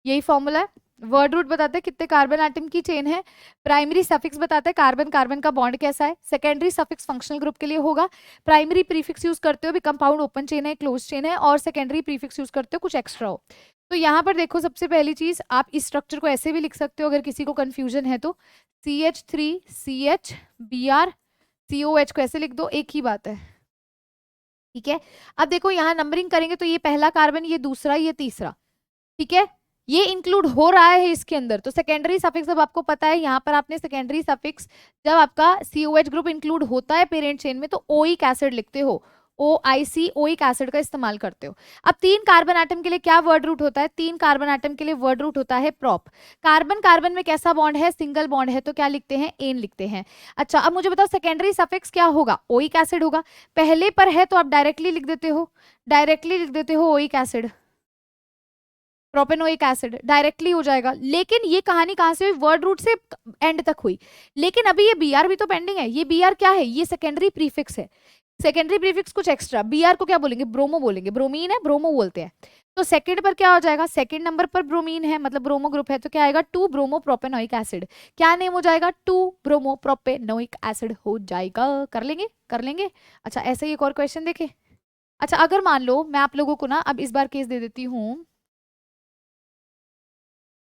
यही फॉर्मूला है। वर्ड रूट बताते हैं कितने कार्बन एटम की चेन है, प्राइमरी सफिक्स बताते हैं कार्बन कार्बन का बॉन्ड कैसा है, सेकेंडरी सफिक्स फंक्शनल ग्रुप के लिए होगा, प्राइमरी प्रीफिक्स यूज करते हो भी कंपाउंड ओपन चेन है, क्लोज चेन है, और सेकेंडरी प्रीफिक्स यूज करते हो कुछ एक्स्ट्रा हो। तो यहाँ पर देखो, सबसे पहली चीज आप इस स्ट्रक्चर को ऐसे भी लिख सकते हो अगर किसी को कंफ्यूजन है तो, CH3 CH Br COH को ऐसे लिख दो, एक ही बात है, ठीक है। अब देखो यहाँ नंबरिंग करेंगे तो ये पहला कार्बन, ये दूसरा, ये तीसरा, ठीक है, ये इंक्लूड हो रहा है इसके अंदर। तो सेकेंडरी सफिक्स अब आपको पता है, यहाँ पर आपने सेकेंडरी सफिक्स, जब आपका COH ग्रुप इंक्लूड होता है पेरेंट चेन में तो ओइक एसिड लिखते हो, OIC, ओइक एसिड का इस्तेमाल करते हो। अब 3 कार्बन एटम के लिए क्या वर्ड रूट होता है? 3 कार्बन एटम के लिए वर्ड रूट होता है प्रॉप। कार्बन कार्बन में कैसा बॉन्ड है? सिंगल बॉन्ड है, तो क्या लिखते हैं? एन लिखते हैं। अच्छा, अब मुझे बताओ सेकेंडरी सफिक्स क्या होगा? ओइक एसिड होगा। पहले पर है तो आप डायरेक्टली लिख देते हो, डायरेक्टली लिख देते हो oic acid, propanoic acid, directly हो जाएगा। लेकिन ये कहानी कहां से हुई? वर्ड रूट से एंड तक हुई। लेकिन अभी ये Br भी तो पेंडिंग है। ये Br क्या है? ये सेकेंडरी प्रीफिक्स है। सेकेंडरी प्रीफिक्स कुछ एक्स्ट्रा, Br को क्या बोलेंगे? ब्रोमो बोलेंगे, ब्रोमीन है, ब्रोमो बोलते हैं। तो सेकंड पर क्या हो जाएगा? सेकंड नंबर पर ब्रोमीन है, मतलब ब्रोमो ग्रुप है, तो क्या आएगा? 2 ब्रोमो प्रोपेनोइक एसिड। क्या नेम हो जाएगा? 2 ब्रोमो प्रोपेनोइक एसिड हो जाएगा। कर लेंगे, कर लेंगे। अच्छा, ऐसे ही एक और क्वेश्चन देखे। अच्छा, अगर मान लो मैं आप लोगों को ना अब इस बार केस दे देती हूँ,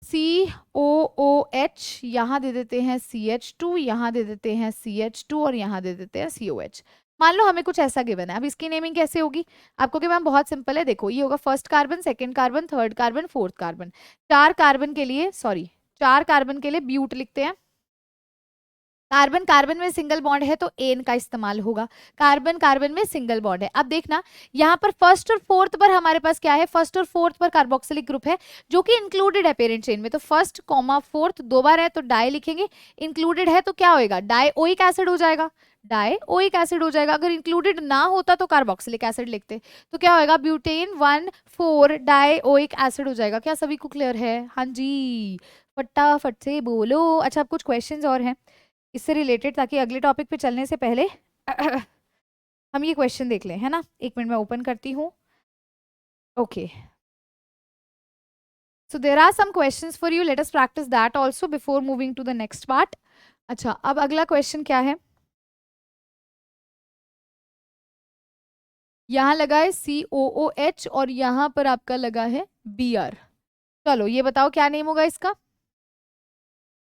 COOH, यहाँ दे देते हैं CH2, यहाँ दे देते हैं CH2 और यहाँ दे देते हैं COH। मान लो हमें कुछ ऐसा गिवन है, अब इसकी नेमिंग कैसे होगी? आपको कि मैम बहुत सिंपल है, देखो ये होगा first carbon, second carbon, third carbon, fourth carbon. 4 carbon के लिए, सॉरी 4 कार्बन के लिए ब्यूट लिखते हैं। कार्बन कार्बन में सिंगल बॉन्ड है तो एन का इस्तेमाल होगा, कार्बन कार्बन में सिंगल बॉन्ड है। अब देखना यहाँ पर फर्स्ट और फोर्थ पर हमारे पास क्या है? फर्स्ट और फोर्थ पर कार्बोक्सिलिक ग्रुप है जो कि इंक्लूडेड है पेरेंट चेन में, तो फर्स्ट कॉमा फोर्थ 2 बार है तो डाई लिखेंगे, इंक्लूडेड है तो क्या होएगा? डाईओइक एसिड हो जाएगा, डाईओइक एसिड हो जाएगा। अगर इंक्लूडेड ना होता तो कार्बोक्सिलिक एसिड लिखते, तो क्या होएगा? ब्यूटेन 1,4 डाईओइक एसिड हो जाएगा। क्या सभी को क्लियर है? हाँ जी, फटाफट से बोलो। अच्छा, अब कुछ क्वेश्चंस और हैं इससे रिलेटेड, ताकि अगले टॉपिक पे चलने से पहले हम ये क्वेश्चन देख लें, है ना। एक मिनट में ओपन करती हूँ। Okay, so there are some questions for you, let us practice that also before moving to the next part. अच्छा, अब अगला क्वेश्चन क्या है? यहाँ लगा है COOH और यहाँ पर आपका लगा है Br। चलो ये बताओ क्या नेम होगा इसका,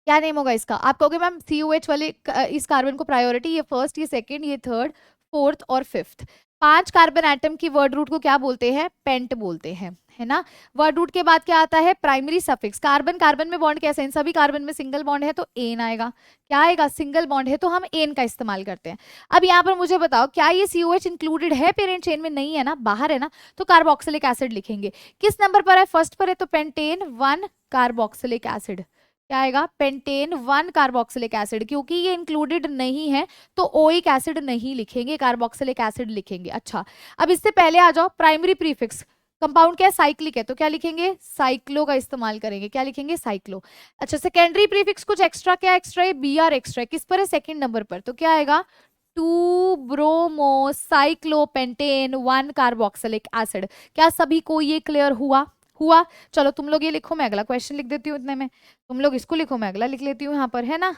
क्या नेम होगा इसका? आप कहोगे मैम COH वाले इस कार्बन को प्रायोरिटी, ये फर्स्ट, ये सेकंड, ये थर्ड, फोर्थ और फिफ्थ। 5 कार्बन एटम की वर्ड रूट को क्या बोलते हैं? पेंट बोलते हैं, है ना। वर्ड रूट के बाद क्या आता है? Primary suffix. कार्बन कार्बन में बॉन्ड कैसे? इन सभी कार्बन में सिंगल बॉन्ड है तो एन आएगा। क्या आएगा? सिंगल बॉन्ड है तो हम एन का इस्तेमाल करते हैं। अब यहाँ पर मुझे बताओ, क्या ये COH इंक्लूडेड है पेरेंट चेन में? नहीं है ना, बाहर है ना, तो कार्बोक्सिलिक एसिड लिखेंगे। किस नंबर पर है? फर्स्ट पर है, तो पेंटेन 1 कार्बोक्सिलिक एसिड। क्या आएगा? Pentane 1 carboxylic acid. क्योंकि ये इंक्लूडेड नहीं है तो ओइक एसिड नहीं लिखेंगे, कार्बोक्सिलिक एसिड लिखेंगे। अच्छा, अब इससे पहले आ जाओ, प्राइमरी प्रीफिक्स। कंपाउंड क्या है? साइक्लिक है, तो क्या लिखेंगे? साइक्लो का इस्तेमाल करेंगे। क्या लिखेंगे? साइक्लो। अच्छा, सेकेंडरी प्रीफिक्स कुछ एक्स्ट्रा, क्या एक्स्ट्रा है? Br एक्स्ट्रा है। किस पर है? सेकंड नंबर पर, तो क्या आएगा? 2 ब्रोमो साइक्लोपेंटेन 1 कार्बोक्सिलिक एसिड। क्या सभी को ये क्लियर हुआ? हुआ। चलो तुम लोग ये लिखो, मैं अगला क्वेश्चन लिख देती हूँ इतने में। तुम लोग इसको लिखो, मैं अगला लिख लेती हूँ यहाँ पर, है ना।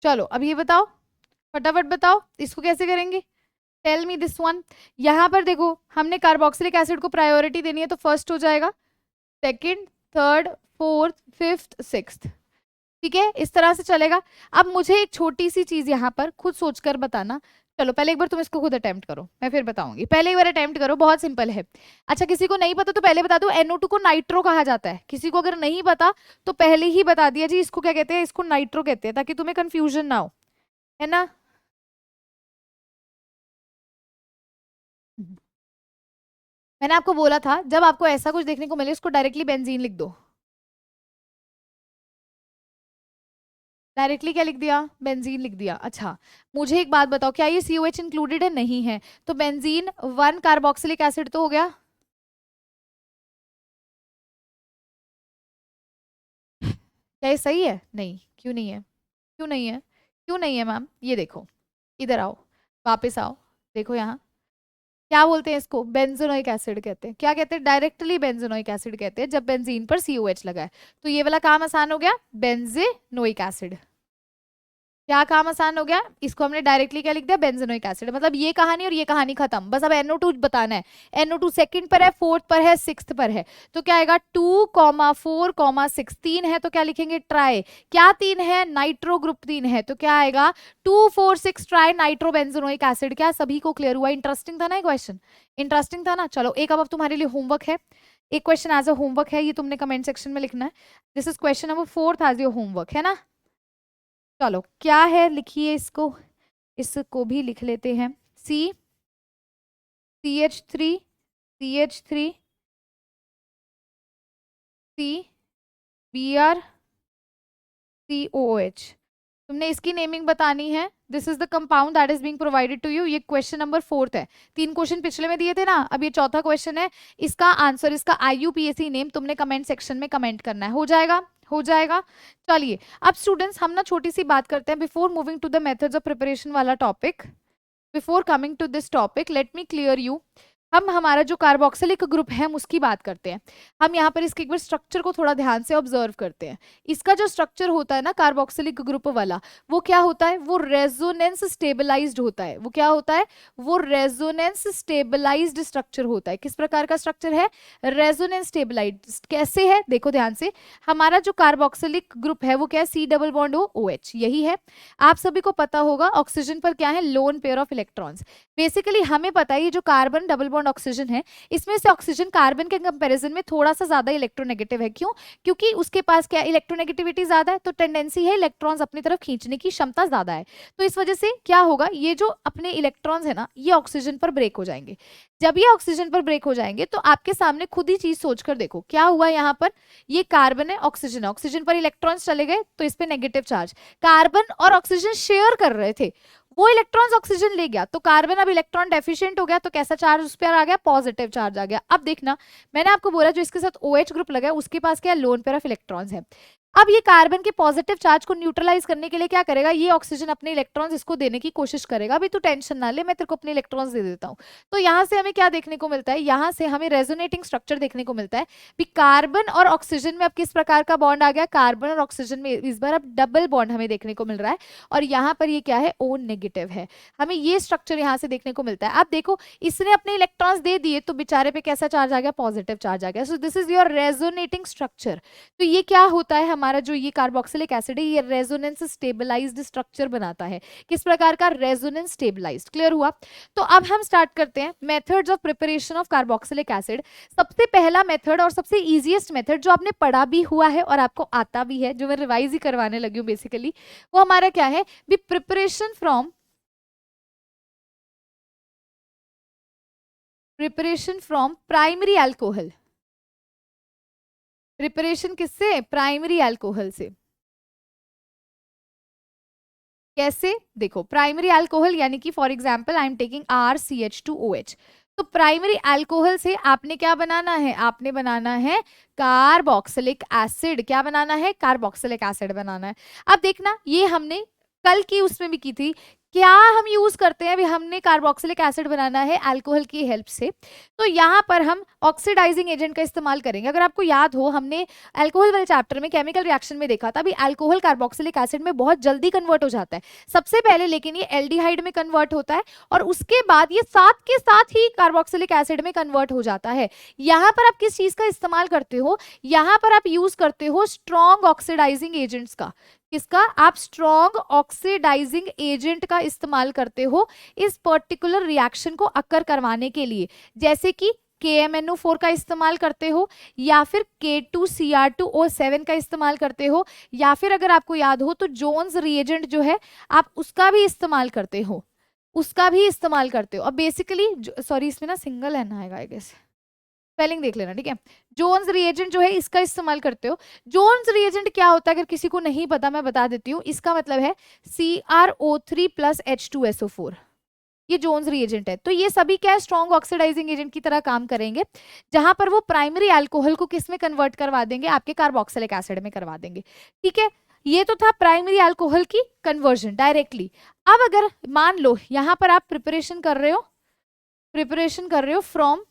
चलो अब ये बताओ, फटाफट बताओ इसको कैसे करेंगे। Tell me this one. यहाँ पर देखो, हमने कार्बोक्सिलिक एसिड को प्रायोरिटी देनी है तो फर्स्ट हो जाएगा, second, third, fourth, fifth, sixth. ठीक है, इस तरह से चलेगा। अब मुझे एक छोटी सी चीज यहाँ पर खुद सोचकर बताना। चलो पहले एक बार तुम इसको खुद अटेम्प्ट करो, मैं फिर बताऊंगी। पहले एक बार अटेम्प्ट करो, बहुत सिंपल है। अच्छा, किसी को नहीं पता तो पहले बता दो, NO2 को नाइट्रो कहा जाता है। किसी को अगर नहीं पता तो पहले ही बता दिया जी, इसको क्या कहते हैं? इसको नाइट्रो कहते हैं, ताकि तुम्हें कंफ्यूजन ना हो, है ना। मैंने आपको बोला था, जब आपको ऐसा कुछ देखने को मिले उसको डायरेक्टली बेंजीन लिख दो। डायरेक्टली क्या लिख दिया? बेंजीन लिख दिया। अच्छा, मुझे एक बात बताओ, क्या ये COH इंक्लूडेड है? नहीं है, तो बेंजीन 1 कार्बोक्सिलिक एसिड तो हो गया। क्या ये सही है? नहीं, क्यों नहीं है? क्यों नहीं है? क्यों नहीं है मैम? ये देखो, इधर आओ, वापस आओ, देखो यहाँ क्या बोलते हैं इसको? बेंजोनोइक एसिड कहते हैं। क्या कहते हैं? डायरेक्टली बेंजोनोइक एसिड कहते हैं जब बेंजीन पर COH लगा है। तो ये वाला काम आसान हो गया, बेंजेनोइक एसिड। क्या काम आसान हो गया? इसको हमने डायरेक्टली क्या लिख दिया? बेंजोनोइक एसिड। मतलब ये कहानी और ये कहानी खत्म, बस अब NO2 बताना है। NO2 सेकंड पर है, फोर्थ पर है, सिक्स्थ पर है, तो क्या आएगा? 2,4,6 तीन है तो क्या लिखेंगे? ट्राई। क्या तीन है? नाइट्रो ग्रुप 3 है, तो क्या आएगा? 2,4,6 ट्राई नाइट्रो बेंजोनोइक एसिड। क्या सभी को क्लियर हुआ? इंटरेस्टिंग था ना क्वेश्चन? इंटरेस्टिंग था ना। चलो एक अब तुम्हारे लिए होमवर्क है, एक क्वेश्चन एज अ होमवर्क है, ये तुमने कमेंट सेक्शन में लिखना है। This is question number 4 as your homework, है ना। चलो क्या है, लिखिए इसको, इसको भी लिख लेते हैं। CH3 CH3 CBr COOH। तुमने इसकी नेमिंग बतानी है। This is the compound that is being provided to you. ये क्वेश्चन नंबर 4 है। 3 क्वेश्चन पिछले में दिए थे ना, अब ये चौथा क्वेश्चन है। इसका आंसर, इसका IUPAC नेम तुमने कमेंट सेक्शन में कमेंट करना है। हो जाएगा? हो जाएगा। चलिए अब स्टूडेंट्स, हम ना छोटी सी बात करते हैं before moving to the methods of preparation वाला topic. Before coming to this topic, let me clear you. हम हमारा जो कार्बोक्सिलिक ग्रुप है हम उसकी बात करते हैं। हम यहाँ पर इसके एक बार स्ट्रक्चर को थोड़ा ध्यान से ऑब्जर्व करते हैं। इसका जो स्ट्रक्चर होता है ना कार्बोक्सिलिक ग्रुप वाला, वो क्या होता है? वो रेजोनेंस स्टेबलाइज्ड होता है। वो क्या होता है? वो रेजोनेंस स्टेबलाइज्ड स्ट्रक्चर होता है। किस प्रकार का स्ट्रक्चर है? Resonance stabilized. कैसे है? देखो ध्यान से, हमारा जो कार्बोक्सिलिक ग्रुप है वो क्या है? C+OH, यही है। आप सभी को पता होगा ऑक्सीजन पर क्या है? Lone pair of electrons. Basically हमें पता है ये जो कार्बन डबल बॉन्ड ऑक्सीजन है, इसमें से ऑक्सीजन कार्बन के कंपैरिजन में थोड़ा सा ज्यादा इलेक्ट्रोनेगेटिव है। क्यों? क्योंकि उसके पास क्या, इलेक्ट्रोनेगेटिविटी ज्यादा है, तो टेंडेंसी है इलेक्ट्रॉन्स अपनी तरफ खींचने की क्षमता ज्यादा है। तो इस वजह से क्या होगा, ये जो अपने इलेक्ट्रॉन्स है ना, ये ऑक्सीजन पर ब्रेक हो जाएंगे। जब ये ऑक्सीजन पर ब्रेक हो जाएंगे तो आपके सामने खुद ही चीज सोचकर देखो क्या हुआ। यहाँ पर ये कार्बन है, ऑक्सीजन है, ऑक्सीजन पर इलेक्ट्रॉन्स चले गए तो इस पे नेगेटिव चार्ज। कार्बन और ऑक्सीजन शेयर कर रहे थे, वो इलेक्ट्रॉन्स ऑक्सीजन ले गया तो कार्बन अब इलेक्ट्रॉन डेफिशिएंट हो गया, तो कैसा चार्ज उस पर आ गया? पॉजिटिव चार्ज आ गया। अब देखना, मैंने आपको बोला जो इसके साथ OH ग्रुप लगा है उसके पास क्या है? लोन पेयर ऑफ इलेक्ट्रॉन्स है। अब ये कार्बन के पॉजिटिव चार्ज को न्यूट्रलाइज करने के लिए क्या करेगा, ये ऑक्सीजन अपने इलेक्ट्रॉन्स इसको देने की कोशिश करेगा। अभी तू टेंशन ना ले, मैं तेरे को अपने इलेक्ट्रॉन्स दे देता हूँ। तो यहाँ से हमें क्या देखने को मिलता है, यहाँ से हमें रेजोनेटिंग स्ट्रक्चर देखने को मिलता है भी कार्बन और ऑक्सीजन में अब किस प्रकार का बॉन्ड आ गया, कार्बन और ऑक्सीजन में इस बार अब डबल बॉन्ड हमें देखने को मिल रहा है, और यहाँ पर ये क्या है, O नेगेटिव है। हमें ये स्ट्रक्चर यहाँ से देखने को मिलता है। अब देखो इसने अपने इलेक्ट्रॉन्स दे दिए तो बेचारे पे कैसा चार्ज आ गया, पॉजिटिव चार्ज आ गया। So this is your resonating structure. तो ये क्या होता है, हमारा जो ये कार्बोक्सिलिक एसिड है ये रेजोनेंस स्टेबलाइज्ड स्ट्रक्चर बनाता है। किस प्रकार का, रेजोनेंस स्टेबलाइज्ड। क्लियर हुआ। तो अब हम स्टार्ट करते हैं methods of preparation of carboxylic acid. सबसे पहला मेथड और सबसे इजीएस्ट मेथड जो आपने पढ़ा भी हुआ है और आपको आता भी है, जो मैं रिवाइज ही करवाने लगी हूँ बेसिकली, वो हमारा क्या है, भी preparation from primary alcohol. Preparation किससे, प्राइमरी अल्कोहल से। कैसे, देखो प्राइमरी अल्कोहल यानी कि for example I am taking RCH2OH। तो प्राइमरी अल्कोहल से आपने क्या बनाना है, आपने बनाना है कार्बोक्सिलिक एसिड। क्या बनाना है, कार्बोक्सिलिक एसिड बनाना है। अब देखना ये हमने कल की उसमें भी की थी, क्या हम यूज करते हैं, अभी हमने कार्बोक्सिलिक एसिड बनाना है अल्कोहल की हेल्प से, तो यहाँ पर हम ऑक्सीडाइजिंग एजेंट का इस्तेमाल करेंगे। अगर आपको याद हो हमने अल्कोहल वाले चैप्टर में केमिकल रिएक्शन में देखा था, अभी अल्कोहल कार्बोक्सिलिक एसिड में बहुत जल्दी कन्वर्ट हो जाता है सबसे पहले, लेकिन ये एल्डिहाइड में कन्वर्ट होता है और उसके बाद ये साथ के साथ ही कार्बोक्सिलिक एसिड में कन्वर्ट हो जाता है। यहाँ पर आप किस चीज का इस्तेमाल करते हो, यहाँ पर आप यूज करते हो स्ट्रॉन्ग ऑक्सीडाइजिंग एजेंट्स का। किसका, आप स्ट्रॉन्ग ऑक्सीडाइजिंग एजेंट का इस्तेमाल करते हो इस पर्टिकुलर रिएक्शन को अकर करवाने के लिए, जैसे कि KMNO4 का इस्तेमाल करते हो, या फिर K2Cr2O7 का इस्तेमाल करते हो, या फिर अगर आपको याद हो तो जोन्स रिएजेंट जो है आप उसका भी इस्तेमाल करते हो, उसका भी इस्तेमाल करते हो। अब बेसिकली सॉरी इसमें ना सिंगल है ना आएगा आई गेस, स्पेलिंग देख लेना ठीक है। जोन्स रिएजेंट जो है इसका इस्तेमाल करते हो। जोन्स रिएजेंट क्या होता है अगर किसी को नहीं पता मैं बता देती हूँ, इसका मतलब है CrO3 + H2SO4, ये जोन्स रिएजेंट है। तो ये सभी क्या है, स्ट्रॉन्ग ऑक्सीडाइजिंग एजेंट की तरह काम करेंगे, जहां पर वो प्राइमरी अल्कोहल को किस में कन्वर्ट करवा देंगे, आपके कार्बोक्सिलिक एसिड में करवा देंगे। ठीक है, ये तो था प्राइमरी अल्कोहल की कन्वर्जन डायरेक्टली। अब अगर मान लो यहां पर आप प्रिपरेशन कर रहे हो फ्रॉम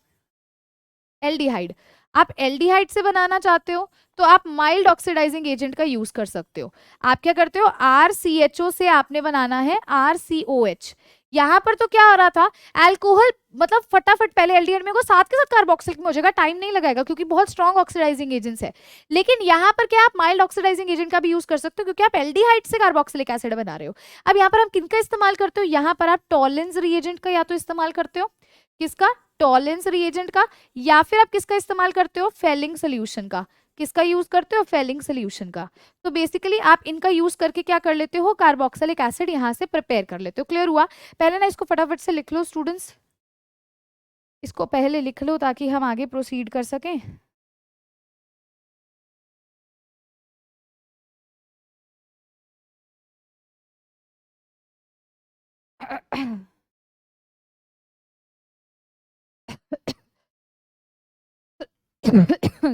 एल्डिहाइड, आप एल्डिहाइड से बनाना चाहते हो तो आप माइल्ड ऑक्सीडाइजिंग एजेंट का यूज कर सकते हो। आप क्या करते हो, RCHO से आपने बनाना है RCOH। यहाँ पर तो क्या हो रहा था, अल्कोहल मतलब फटाफट पहले एल्डिहाइड में को साथ के साथ कार्बोक्सिलिक में हो जाएगा, टाइम नहीं लगाएगा क्योंकि बहुत स्ट्रॉन्ग ऑक्सीडाइजिंग एजेंट्स है। लेकिन यहाँ पर क्या आप माइल्ड ऑक्सीडाइजिंग एजेंट का भी यूज कर सकते हो क्योंकि आप एल्डिहाइड से कार्बोक्सिलिक एसिड बना रहे हो। अब यहाँ पर हम किनका इस्तेमाल करते हो, यहाँ पर आप टॉलेंस रिएजेंट का या तो इस्तेमाल करते हो, किसका, टॉलेंस रिएजेंट का, या फिर आप किसका इस्तेमाल करते हो, फेलिंग सोल्यूशन का। किसका यूज करते हो, फेलिंग सोल्यूशन का। तो बेसिकली आप इनका यूज करके क्या कर लेते हो, कार्बोक्सिलिक एसिड यहाँ से प्रिपेयर कर लेते हो। क्लियर हुआ। पहले ना इसको फटाफट से लिख लो स्टूडेंट्स, इसको पहले लिख लो ताकि हम आगे प्रोसीड कर सकें।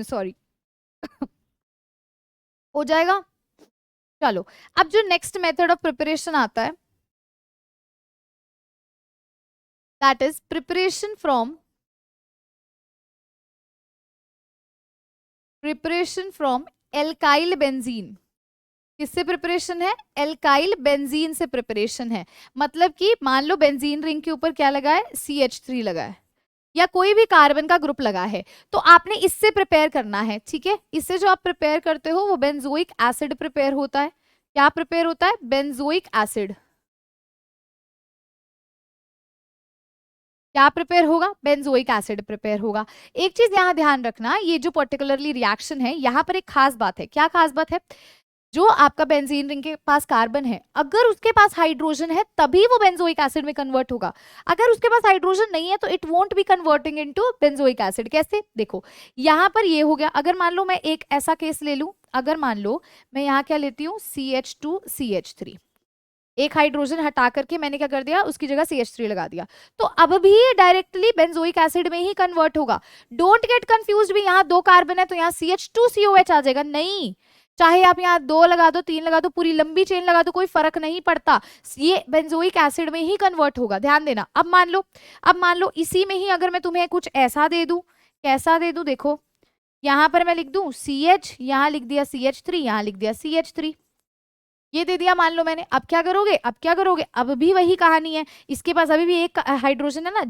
सॉरी हो जाएगा। चलो अब जो नेक्स्ट मेथड ऑफ प्रिपरेशन आता है that is preparation from alkyl benzene. किससे प्रिपरेशन है, एल्काइल बेंजीन से प्रिपरेशन है। मतलब कि मान लो बेंजीन रिंग के ऊपर क्या लगा है, CH3 लगा है या कोई भी कार्बन का ग्रुप लगा है, तो आपने इससे प्रिपेयर करना है। ठीक है, इससे जो आप प्रिपेयर करते हो वो बेंजोइक एसिड प्रिपेयर होता है। क्या प्रिपेयर होता है, बेंजोइक एसिड। क्या प्रिपेयर होगा, बेंजोइक एसिड प्रिपेयर होगा। एक चीज यहाँ ध्यान रखना, ये जो पर्टिकुलरली रिएक्शन है यहाँ पर एक खास बात है। क्या खास बात है, जो आपका बेंजीन रिंग के पास कार्बन है अगर उसके पास हाइड्रोजन है तभी वो बेंजोइक एसिड में कन्वर्ट होगा। अगर उसके पास हाइड्रोजन नहीं है तो it won't be converting into benzoic acid. कैसे, देखो यहाँ पर ये हो गया। अगर मान लो मैं एक ऐसा केस ले लूं, अगर मान लो मैं यहाँ क्या लेती हूँ, CH2CH3, एक हाइड्रोजन हटा करके मैंने क्या कर दिया, उसकी जगह CH3 लगा दिया, तो अब भी डायरेक्टली बेंजोइक एसिड में ही कन्वर्ट होगा। डोंट गेट कंफ्यूज्ड भी, यहाँ 2 कार्बन है तो यहाँ CH2COH आ जाएगा, नहीं। चाहे आप यहाँ 2 लगा दो, 3 लगा दो, पूरी लंबी चेन लगा दो, कोई फर्क नहीं पड़ता, ये बेंजोइक एसिड में ही कन्वर्ट होगा, ध्यान देना। अब मान लो इसी में ही अगर मैं तुम्हें कुछ ऐसा दे दूं, कैसा दे दूं, देखो यहां पर मैं लिख दूं CH, यहां लिख दिया CH3, यहां लिख दिया CH3, ये दे दिया मान लो मैंने। अब क्या करोगे, अब क्या करोगे, अब भी वही कहानी है, इसके पास अभी भी एक हाइड्रोजन है ना,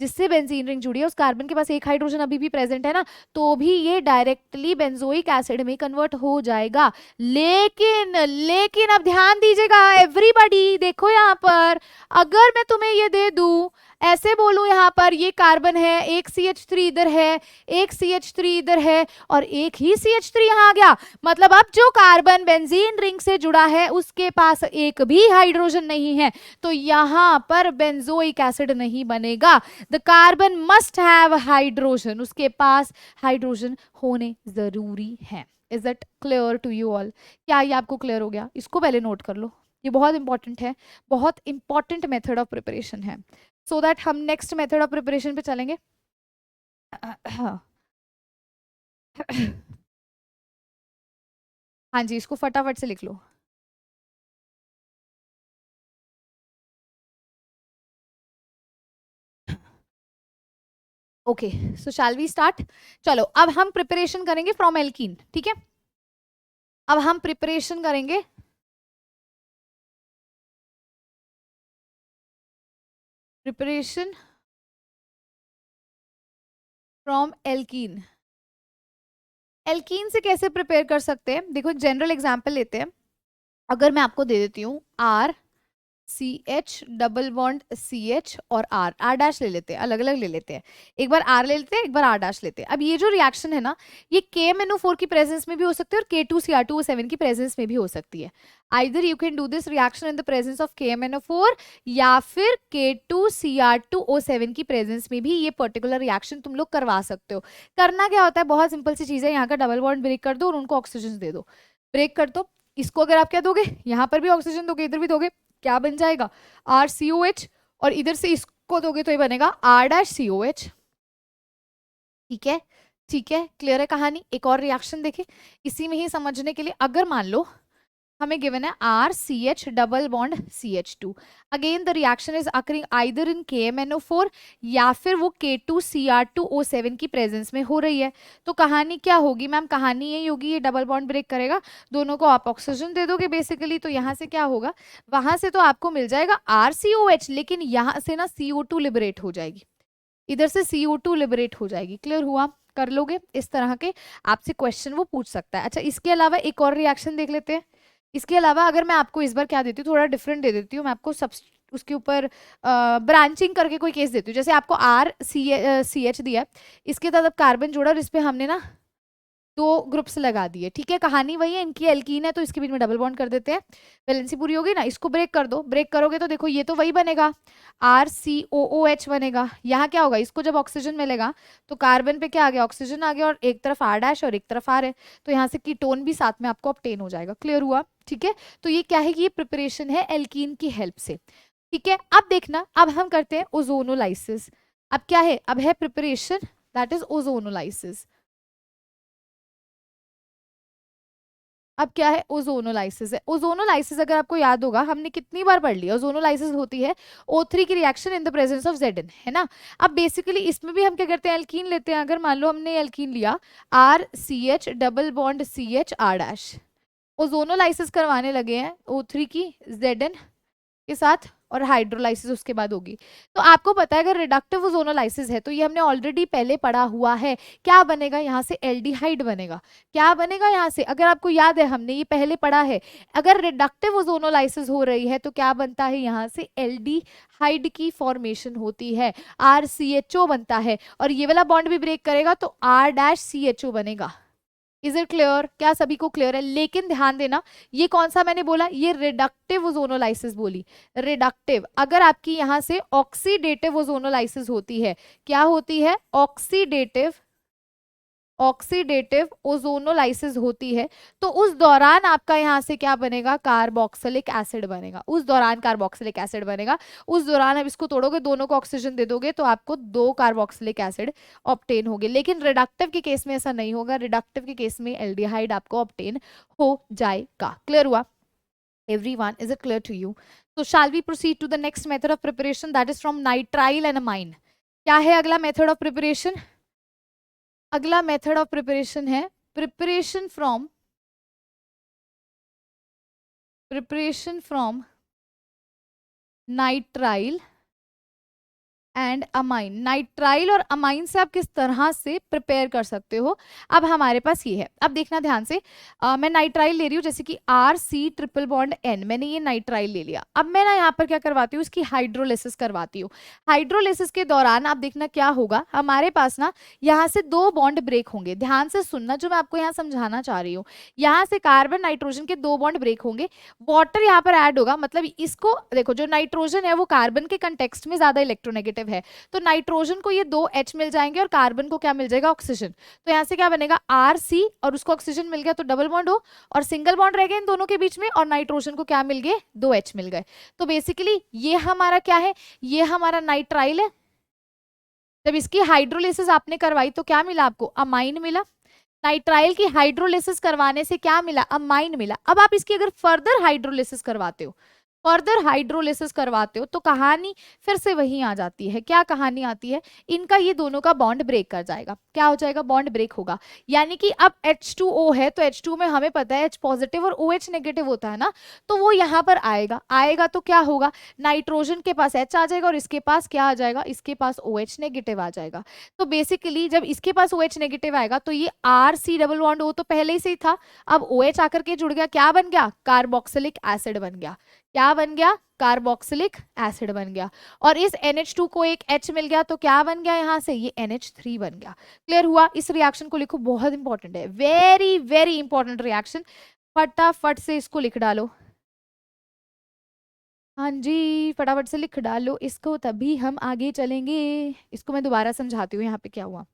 जिससे बेंजीन रिंग जुड़ी है, उस कार्बन के पास एक हाइड्रोजन अभी भी प्रेजेंट है ना, तो भी ये डायरेक्टली बेंजोइक एसिड में कन्वर्ट हो जाएगा। लेकिन लेकिन अब ध्यान दीजिएगा एवरीबॉडी, देखो यहाँ पर अगर मैं तुम्हें ये दे दूं, ऐसे बोलूं यहाँ पर ये कार्बन है, एक CH3 इधर है, एक CH3 इधर है, और एक ही CH3 यहाँ आ गया, मतलब अब जो कार्बन बेंजीन रिंग से जुड़ा है उसके पास एक भी हाइड्रोजन नहीं है, तो यहां पर बेंजोइक एसिड नहीं बनेगा। The carbon must have hydrogen, उसके पास हाइड्रोजन होने जरूरी है। Is that clear to you all? क्या ये आपको क्लियर हो गया? इसको पहले नोट कर लो, ये बहुत इंपॉर्टेंट है, बहुत इंपॉर्टेंट मेथड ऑफ प्रिपरेशन है, सो दैट हम नेक्स्ट मेथड ऑफ प्रिपरेशन पे चलेंगे। हाँ जी, इसको फटाफट से लिख लो। Okay, so shall we start? चलो अब हम प्रिपरेशन करेंगे फ्रॉम एल्कीन, ठीक है? अब हम प्रिपरेशन करेंगे प्रिपरेशन फ्रॉम एल्कीन। एल्कीन से कैसे प्रिपेयर कर सकते हैं? देखो एक जनरल एग्जांपल लेते हैं, अगर मैं आपको दे देती हूँ RCH डबल बॉन्ड CH और R डैश ले लेते हैं, अलग अलग ले लेते हैं, एक बार R ले लेते हैं, एक बार R डैश लेते हैं। अब ये जो रिएक्शन है ना, ये KMnO4 की प्रेजेंस में भी हो सकती है और K2Cr2O7 की प्रेजेंस में भी हो सकती है। Either you can do this reaction in the presence of KMnO4 या फिर K2Cr2O7 की प्रेजेंस में भी ये पर्टिकुलर रिएक्शन तुम लोग करवा सकते हो। करना क्या होता है, बहुत सिंपल सी चीज है, यहाँ का डबल बॉन्ड ब्रेक कर दो और उनको ऑक्सीजन दे दो, ब्रेक कर दो। इसको अगर आप क्या दोगे, यहाँ पर भी ऑक्सीजन दोगे, इधर भी दोगे, क्या बन जाएगा RCOH, और इधर से इसको दोगे तो ये बनेगा R-COH। ठीक है, ठीक है, क्लियर है कहानी? एक और रिएक्शन देखें इसी में ही समझने के लिए, अगर मान लो हमें गिवन है RCH double bond CH2, again the reaction is occurring either in KMnO4 या फिर वो K2Cr2O7 की प्रेजेंस में हो रही है। तो कहानी क्या होगी मैम? कहानी यही होगी, ये डबल बॉन्ड ब्रेक करेगा, दोनों को आप ऑक्सीजन दे दोगे बेसिकली, तो यहाँ से क्या होगा, वहां से तो आपको मिल जाएगा RCOH, लेकिन यहाँ से ना CO2 लिबरेट हो जाएगी, इधर से CO2 लिबरेट हो जाएगी। क्लियर हुआ? कर लोगे इस तरह के आपसे क्वेश्चन वो पूछ सकता है। अच्छा, इसके अलावा एक और रिएक्शन देख लेते हैं। इसके अलावा अगर मैं आपको इस बार क्या देती हूँ, थोड़ा डिफरेंट दे देती हूँ मैं आपको, सब उसके ऊपर ब्रांचिंग करके कोई केस देती हूँ। जैसे आपको RCH दिया है, इसके साथ अब कार्बन जोड़ा और इस पे हमने ना 2 ग्रुप्स लगा दिए, ठीक है? कहानी वही है, इनकी एल्कीन है तो इसके बीच में डबल बॉन्ड कर देते हैं, वैलेंसी पूरी होगी ना। इसको ब्रेक कर दो, ब्रेक करोगे तो देखो ये तो वही बनेगा, RCOOH बनेगा। यहाँ क्या होगा, इसको जब ऑक्सीजन मिलेगा तो कार्बन पे क्या आ गया, ऑक्सीजन आ गया, और एक तरफ R' और एक तरफ R है, तो यहाँ से कीटोन भी साथ में आपको ऑब्टेन हो जाएगा। क्लियर हुआ? ठीक है, तो ये क्या है कि ये प्रिपरेशन है एल्कीन की हेल्प से, ठीक है? अब देखना, अब हम करते हैं ओजोनोलाइसिस। अब क्या है, अब है प्रिपरेशन, दैट इज ओजोनोलाइसिस। अब क्या है, ओजोनोलाइसिस है। ओजोनोलाइसिस अगर आपको याद होगा, हमने कितनी बार पढ़ लिया, ओजोनोलाइसिस होती है O3 की reaction in the presence of Zn, है ना? अब बेसिकली इसमें भी हम क्या करते हैं, एल्कीन लेते हैं। अगर मान लो हमने एल्कीन लिया RCH double bond CH R', ozonolysis करवाने लगे हैं O3 की Zn के साथ, और हाइड्रोलाइसिस उसके बाद होगी। तो आपको पता है अगर रिडक्टिव ओजोनोलाइसिस है तो ये हमने ऑलरेडी पहले पढ़ा हुआ है, क्या बनेगा यहाँ से, एल्डिहाइड बनेगा। क्या बनेगा यहाँ से, अगर आपको याद है हमने ये पहले पढ़ा है, अगर रिडक्टिव ओजोनोलाइसिस हो रही है तो क्या बनता है, यहाँ से एल्डिहाइड की फॉर्मेशन होती है, RCHO बनता है, और ये वाला बॉन्ड भी ब्रेक करेगा तो R-CHO बनेगा। Is it clear? क्या सभी को क्लियर है? लेकिन ध्यान देना, ये कौन सा मैंने बोला, ये रिडक्टिव ओजोनोलाइसिस बोली, रिडक्टिव। अगर आपकी यहां से ऑक्सीडेटिव ओजोनोलाइसिस होती है, क्या होती है, ऑक्सीडेटिव ऑक्सीडेटिव ओजोनोलाइसिस होती है, तो उस दौरान आपका यहाँ से क्या बनेगा, कार्बोक्सिलिक एसिड बनेगा, उस दौरान कार्बोक्सिलिक एसिड बनेगा। उस दौरान अब इसको तोड़ोगे, दोनों को ऑक्सीजन दे दोगे तो आपको 2 कार्बोक्सिलिक एसिड ऑब्टेन होंगे। लेकिन रिडक्टिव के केस में ऐसा नहीं होगा, रिडक्टिव के केस में एल्डिहाइड आपको ऑब्टेन हो जाएगा। क्लियर हुआ? Everyone, is it clear to you? So shall we proceed to the next method of preparation, that is from nitrile and amine? क्या है अगला मेथड ऑफ प्रिपरेशन? अगला मेथड ऑफ प्रिपरेशन है preparation from nitrile and amine. Nitrile और amine से आप किस तरह से प्रिपेयर कर सकते हो, अब हमारे पास ये है। अब देखना ध्यान से, मैं नाइट्राइल ले रही हूँ, जैसे कि RC∭N, मैंने ये नाइट्राइल ले लिया। अब मैं ना यहाँ पर क्या करवाती हूँ, इसकी हाइड्रोलिसिस करवाती हूँ। हाइड्रोलिसिस के दौरान आप देखना क्या होगा, हमारे पास ना यहाँ से 2 बॉन्ड ब्रेक होंगे। ध्यान से सुनना जो मैं आपको यहाँ समझाना चाह रही हूँ। यहाँ से कार्बन नाइट्रोजन के 2 बॉन्ड ब्रेक होंगे, वाटर यहाँ पर ऐड होगा। मतलब इसको देखो, जो नाइट्रोजन है वो कार्बन के कंटेक्स्ट में ज्यादा इलेक्ट्रोनेगेटिव है, तो नाइट्रोजन को ये 2 H मिल जाएंगे और कार्बन को क्या मिल जाएगा, ऑक्सीजन। तो यहाँ से क्या बनेगा, RC, और उसको ऑक्सीजन मिल गया तो डबल बॉन्ड हो, और सिंगल बॉन्ड रह गए इन दोनों के बीच में, और नाइट्रोजन को क्या मिल गए, 2 H मिल गए। तो बेसिकली ये हमारा क्या है, ये हमारा नाइट्राइल है। जब इसकी हाइड्रोलिसिस आपने करवाई तो क्या मिला आपको, अमाइन मिला। नाइट्राइल की हाइड्रोलिसिस करवाने से क्या मिला, अमाइन मिला। अब आप इसकी अगर फर्दर हाइड्रोलिसिस करवाते हो, तो कहानी फिर से वही आ जाती है। क्या कहानी आती है, इनका ये दोनों का बॉन्ड ब्रेक कर जाएगा। क्या हो जाएगा, बॉन्ड ब्रेक होगा। यानी कि अब H2O है, तो H2 में हमें पता है H पॉजिटिव और OH नेगेटिव होता है ना, तो वो यहाँ पर आएगा तो क्या होगा, नाइट्रोजन के पास H आ जाएगा और इसके पास क्या आ जाएगा, इसके पास OH नेगेटिव आ जाएगा। तो बेसिकली जब इसके पास OH नेगेटिव आएगा तो ये RC∭O तो पहले से ही था, अब OH आकर के जुड़ गया, क्या बन गया, कार्बोक्सिलिक एसिड बन गया। क्या बन गया, कार्बोक्सिलिक एसिड बन गया। और इस NH2 को एक H मिल गया तो क्या बन गया, यहां से ये NH3 बन गया। क्लियर हुआ? इस रिएक्शन को लिखो, बहुत इंपॉर्टेंट है, वेरी वेरी इंपॉर्टेंट रिएक्शन। फटाफट से इसको लिख डालो। हाँ जी, फटाफट से लिख डालो इसको, तभी हम आगे चलेंगे। इसको मैं दोबारा समझाती हूँ यहाँ पे क्या हुआ।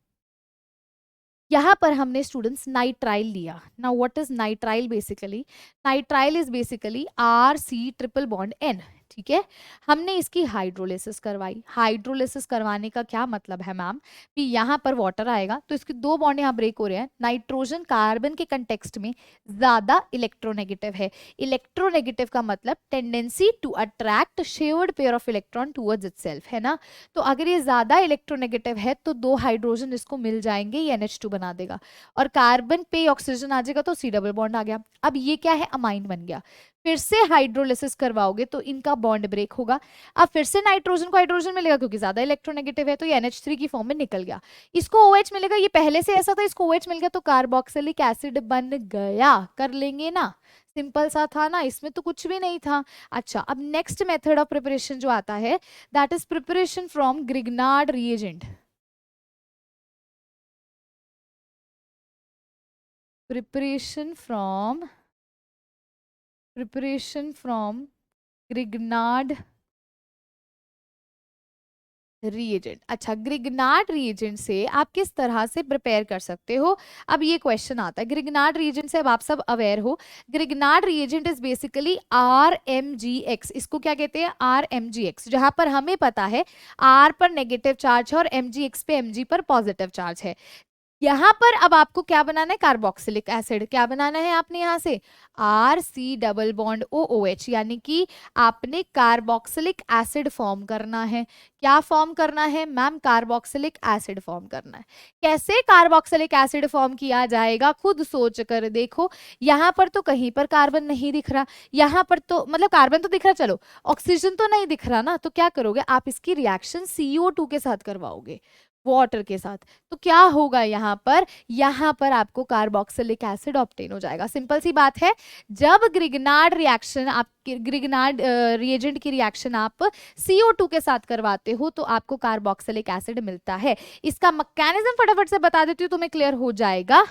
यहाँ पर हमने स्टूडेंट्स नाइट्राइल लिया। Now what is nitrile, basically nitrile is basically RC∭N। ठीक है, हमने इसकी हाइड्रोलिसिस करवाई। हाइड्रोलिसिस करवाने का क्या मतलब है मैम, कि यहाँ पर वाटर आएगा तो इसके 2 बॉन्ड यहाँ ब्रेक हो रहे हैं। नाइट्रोजन कार्बन के कंटेक्स्ट में ज्यादा इलेक्ट्रोनेगेटिव है। इलेक्ट्रोनेगेटिव का मतलब tendency to attract shared pair of electron towards itself, है ना। तो अगर ये ज्यादा इलेक्ट्रोनेगेटिव है तो 2 हाइड्रोजन इसको मिल जाएंगे, ये NH2 बना देगा, और कार्बन पे ऑक्सीजन आ जाएगा तो C डबल बॉन्ड आ गया। अब ये क्या है, अमाइन बन गया। फिर से हाइड्रोलिसिस करवाओगे तो इनका बॉन्ड ब्रेक होगा। अब फिर से नाइट्रोजन को हाइड्रोजन मिलेगा क्योंकि ज्यादा इलेक्ट्रोनेगेटिव है, तो ये NH3 की फॉर्म में निकल गया। इसको OH मिलेगा, ये पहले से ऐसा था, इसको OH मिल गया तो कार्बोक्सिलिक एसिड बन गया। कर लेंगे ना, सिंपल सा था ना, इसमें तो कुछ भी नहीं था। अच्छा, अब नेक्स्ट मेथड ऑफ प्रिपरेशन जो आता है, that is preparation from Grignard reagent. Preparation from Grignard reagent. अच्छा, ग्रिग्नार्ड रिएजेंट से आप किस तरह से प्रिपेयर कर सकते हो, अब ये क्वेश्चन आता है। ग्रिग्नार्ड रिएजेंट से अब आप सब अवेयर हो, Grignard reagent is basically RMgX। इसको क्या कहते हैं, RMgX, जहां पर हमें पता है R पर नेगेटिव चार्ज है और MgX पे Mg पर पॉजिटिव चार्ज है। यहाँ पर अब आपको क्या बनाना है, कार्बोक्सिलिक एसिड। क्या बनाना है आपने, यहाँ से RC∭OOH, यानी कि आपने कार्बोक्सिलिक एसिड फॉर्म करना है। क्या फॉर्म करना है मैम, कार्बोक्सिलिक एसिड फॉर्म करना है। कैसे कार्बोक्सिलिक एसिड फॉर्म किया जाएगा, खुद सोच कर देखो। यहाँ पर तो कहीं पर कार्बन नहीं दिख रहा, यहाँ पर तो मतलब कार्बन तो दिख रहा, चलो ऑक्सीजन तो नहीं दिख रहा ना, तो क्या करोगे आप, इसकी रिएक्शन CO2 के साथ करवाओगे, वाटर के साथ। तो क्या होगा यहाँ पर आपको कार्बोक्सिलिक एसिड ऑब्टेन हो जाएगा। सिंपल सी बात है, जब ग्रिग्नार्ड रिएक्शन, आप ग्रिग्नार्ड रिएजेंट की रिएक्शन आप CO2 के साथ करवाते हो तो आपको कार्बोक्सिलिक एसिड मिलता है। इसका मैकेनिज्म फटाफट से बता देती हूँ, तुम्हें क्लियर हो जाएगा।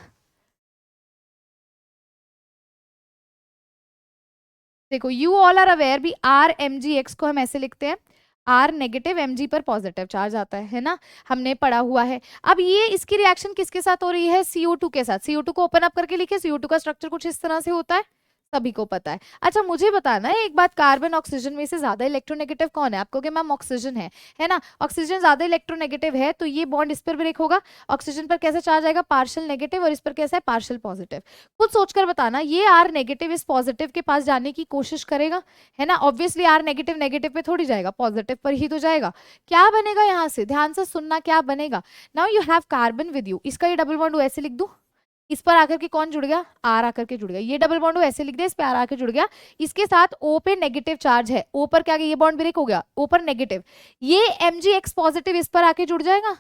देखो, यू ऑल आर अवेयर भी, RMgX को हम ऐसे लिखते हैं, आर नेगेटिव, Mg पर पॉजिटिव चार्ज आता है ना, हमने पढ़ा हुआ है। अब ये इसकी रिएक्शन किसके साथ हो रही है, CO2 के साथ। CO2 को ओपन अप करके लिखे, CO2 का स्ट्रक्चर कुछ इस तरह से होता है, सभी को पता है। अच्छा मुझे बताना है एक बात, कार्बन ऑक्सीजन में से ज्यादा इलेक्ट्रोनेगेटिव कौन है? आपको, मैम ऑक्सीजन है ना, ऑक्सीजन ज्यादा इलेक्ट्रोनेगेटिव है, तो ये बॉन्ड इस पर ब्रेक होगा, ऑक्सीजन पर कैसे चार्ज आएगा, पार्शियल नेगेटिव, और इस पर कैसा है, पार्शियल पॉजिटिव। खुद सोचकर बताना, ये आर नेगेटिव इस पॉजिटिव के पास जाने की कोशिश करेगा, है ना, ऑब्वियसली आर नेगेटिव नेगेटिव पे थोड़ी जाएगा, पॉजिटिव पर ही तो जाएगा। क्या बनेगा यहाँ से, ध्यान से सुनना, क्या बनेगा, now you have carbon with you, इसका ये डबल बॉन्ड ऐसे लिख दूं, इस पर आकर के कौन जुड़ गया, आर आकर के जुड़ गया, ये डबल बॉन्ड ऐसे लिख दिया, इस पे आर आकर जुड़ गया, इसके साथ ओ पे नेगेटिव चार्ज है, ओ पर क्या गया, ये बॉन्ड ब्रेक हो गया, ओ पर नेगेटिव, ये MgX पॉजिटिव इस पर आके जुड़ जाएगा,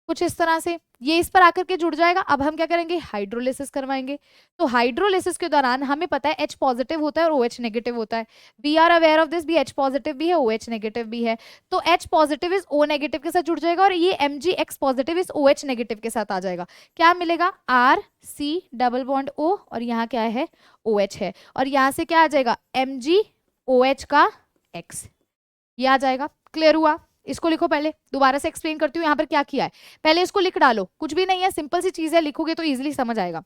कुछ इस तरह से, ये इस पर आकर के जुड़ जाएगा। अब हम क्या करेंगे, हाइड्रोलिसिस करवाएंगे। तो हाइड्रोलिसिस के दौरान हमें पता है H पॉजिटिव होता है और OH नेगेटिव होता है, we are aware of this, भी H पॉजिटिव भी है, OH नेगेटिव भी है, तो H पॉजिटिव इस O नेगेटिव के साथ जुड़ जाएगा और ये MgX पॉजिटिव इस OH नेगेटिव के साथ आ जाएगा। क्या मिलेगा, RC डबल बॉन्ड O, और यहाँ क्या है, OH है, और यहाँ से क्या आ जाएगा, MgOH का X, ये आ जाएगा। क्लियर हुआ, इसको लिखो, पहले दोबारा से एक्सप्लेन करती हूँ यहाँ पर क्या किया है, पहले इसको लिख डालो, कुछ भी नहीं है, सिंपल सी चीज है, लिखोगे तो इजीली समझ आएगा।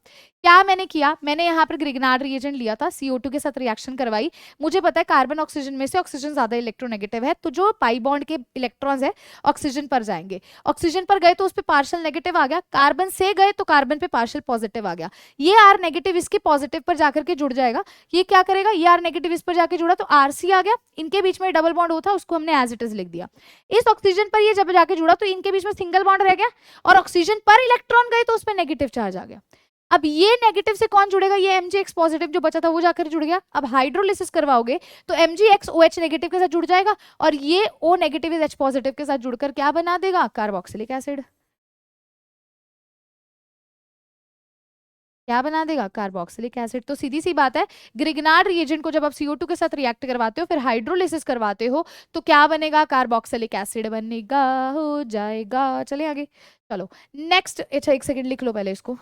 क्या मैंने किया, मैंने यहाँ पर ग्रिग्नार्ड रिएजेंट लिया था, CO2 के साथ रिएक्शन करवाई, मुझे पता है कार्बन ऑक्सीजन में से ऑक्सीजन ज्यादा इलेक्ट्रोनेगेटिव है, तो जो पाई बॉन्ड के इलेक्ट्रॉन्स है ऑक्सीजन पर जाएंगे, ऑक्सीजन पर गए तो उस पर पार्शियल नेगेटिव आ गया, कार्बन से गए तो कार्बन पे पार्शियल पॉजिटिव आ गया, ये आर नेगेटिव इसके पॉजिटिव पर जाकर के जुड़ जाएगा, ये क्या करेगा, ये आर नेगेटिव इस पर जाके जुड़ा तो RC आ गया, इनके बीच में डबल बॉन्ड होता, उसको हमने एज इट इज लिख दिया, इस ऑक्सीजन पर ये जब जाके जुड़ा तो इनके बीच में सिंगल बॉन्ड रह गया, और ऑक्सीजन पर इलेक्ट्रॉन गए तो उस पर नेगेटिव चार्ज आ गया। अब ये नेगेटिव से कौन जुड़ेगा, ये MgX पॉजिटिव जो बचा था वो जाकर जुड़ गया। अब हाइड्रोलिसिस करवाओगे तो MgX OH नेगेटिव के साथ जुड़ जाएगा, और ये O नेगेटिव इस H पॉजिटिव के साथ जुड़कर क्या बना देगा, कार्बोक्सिलिक एसिड, क्या बना देगा, कार्बोक्सिलिक एसिड। तो सीधी सी बात है, ग्रिग्नार्ड रिएजेंट को जब आप CO2 के साथ रिएक्ट करवाते हो, फिर हाइड्रोलिसिस करवाते हो, तो क्या बनेगा, कार्बोक्सिलिक एसिड बनेगा, हो जाएगा। चले आगे, चलो नेक्स्ट। अच्छा एक सेकंड लिख लो पहले इसको,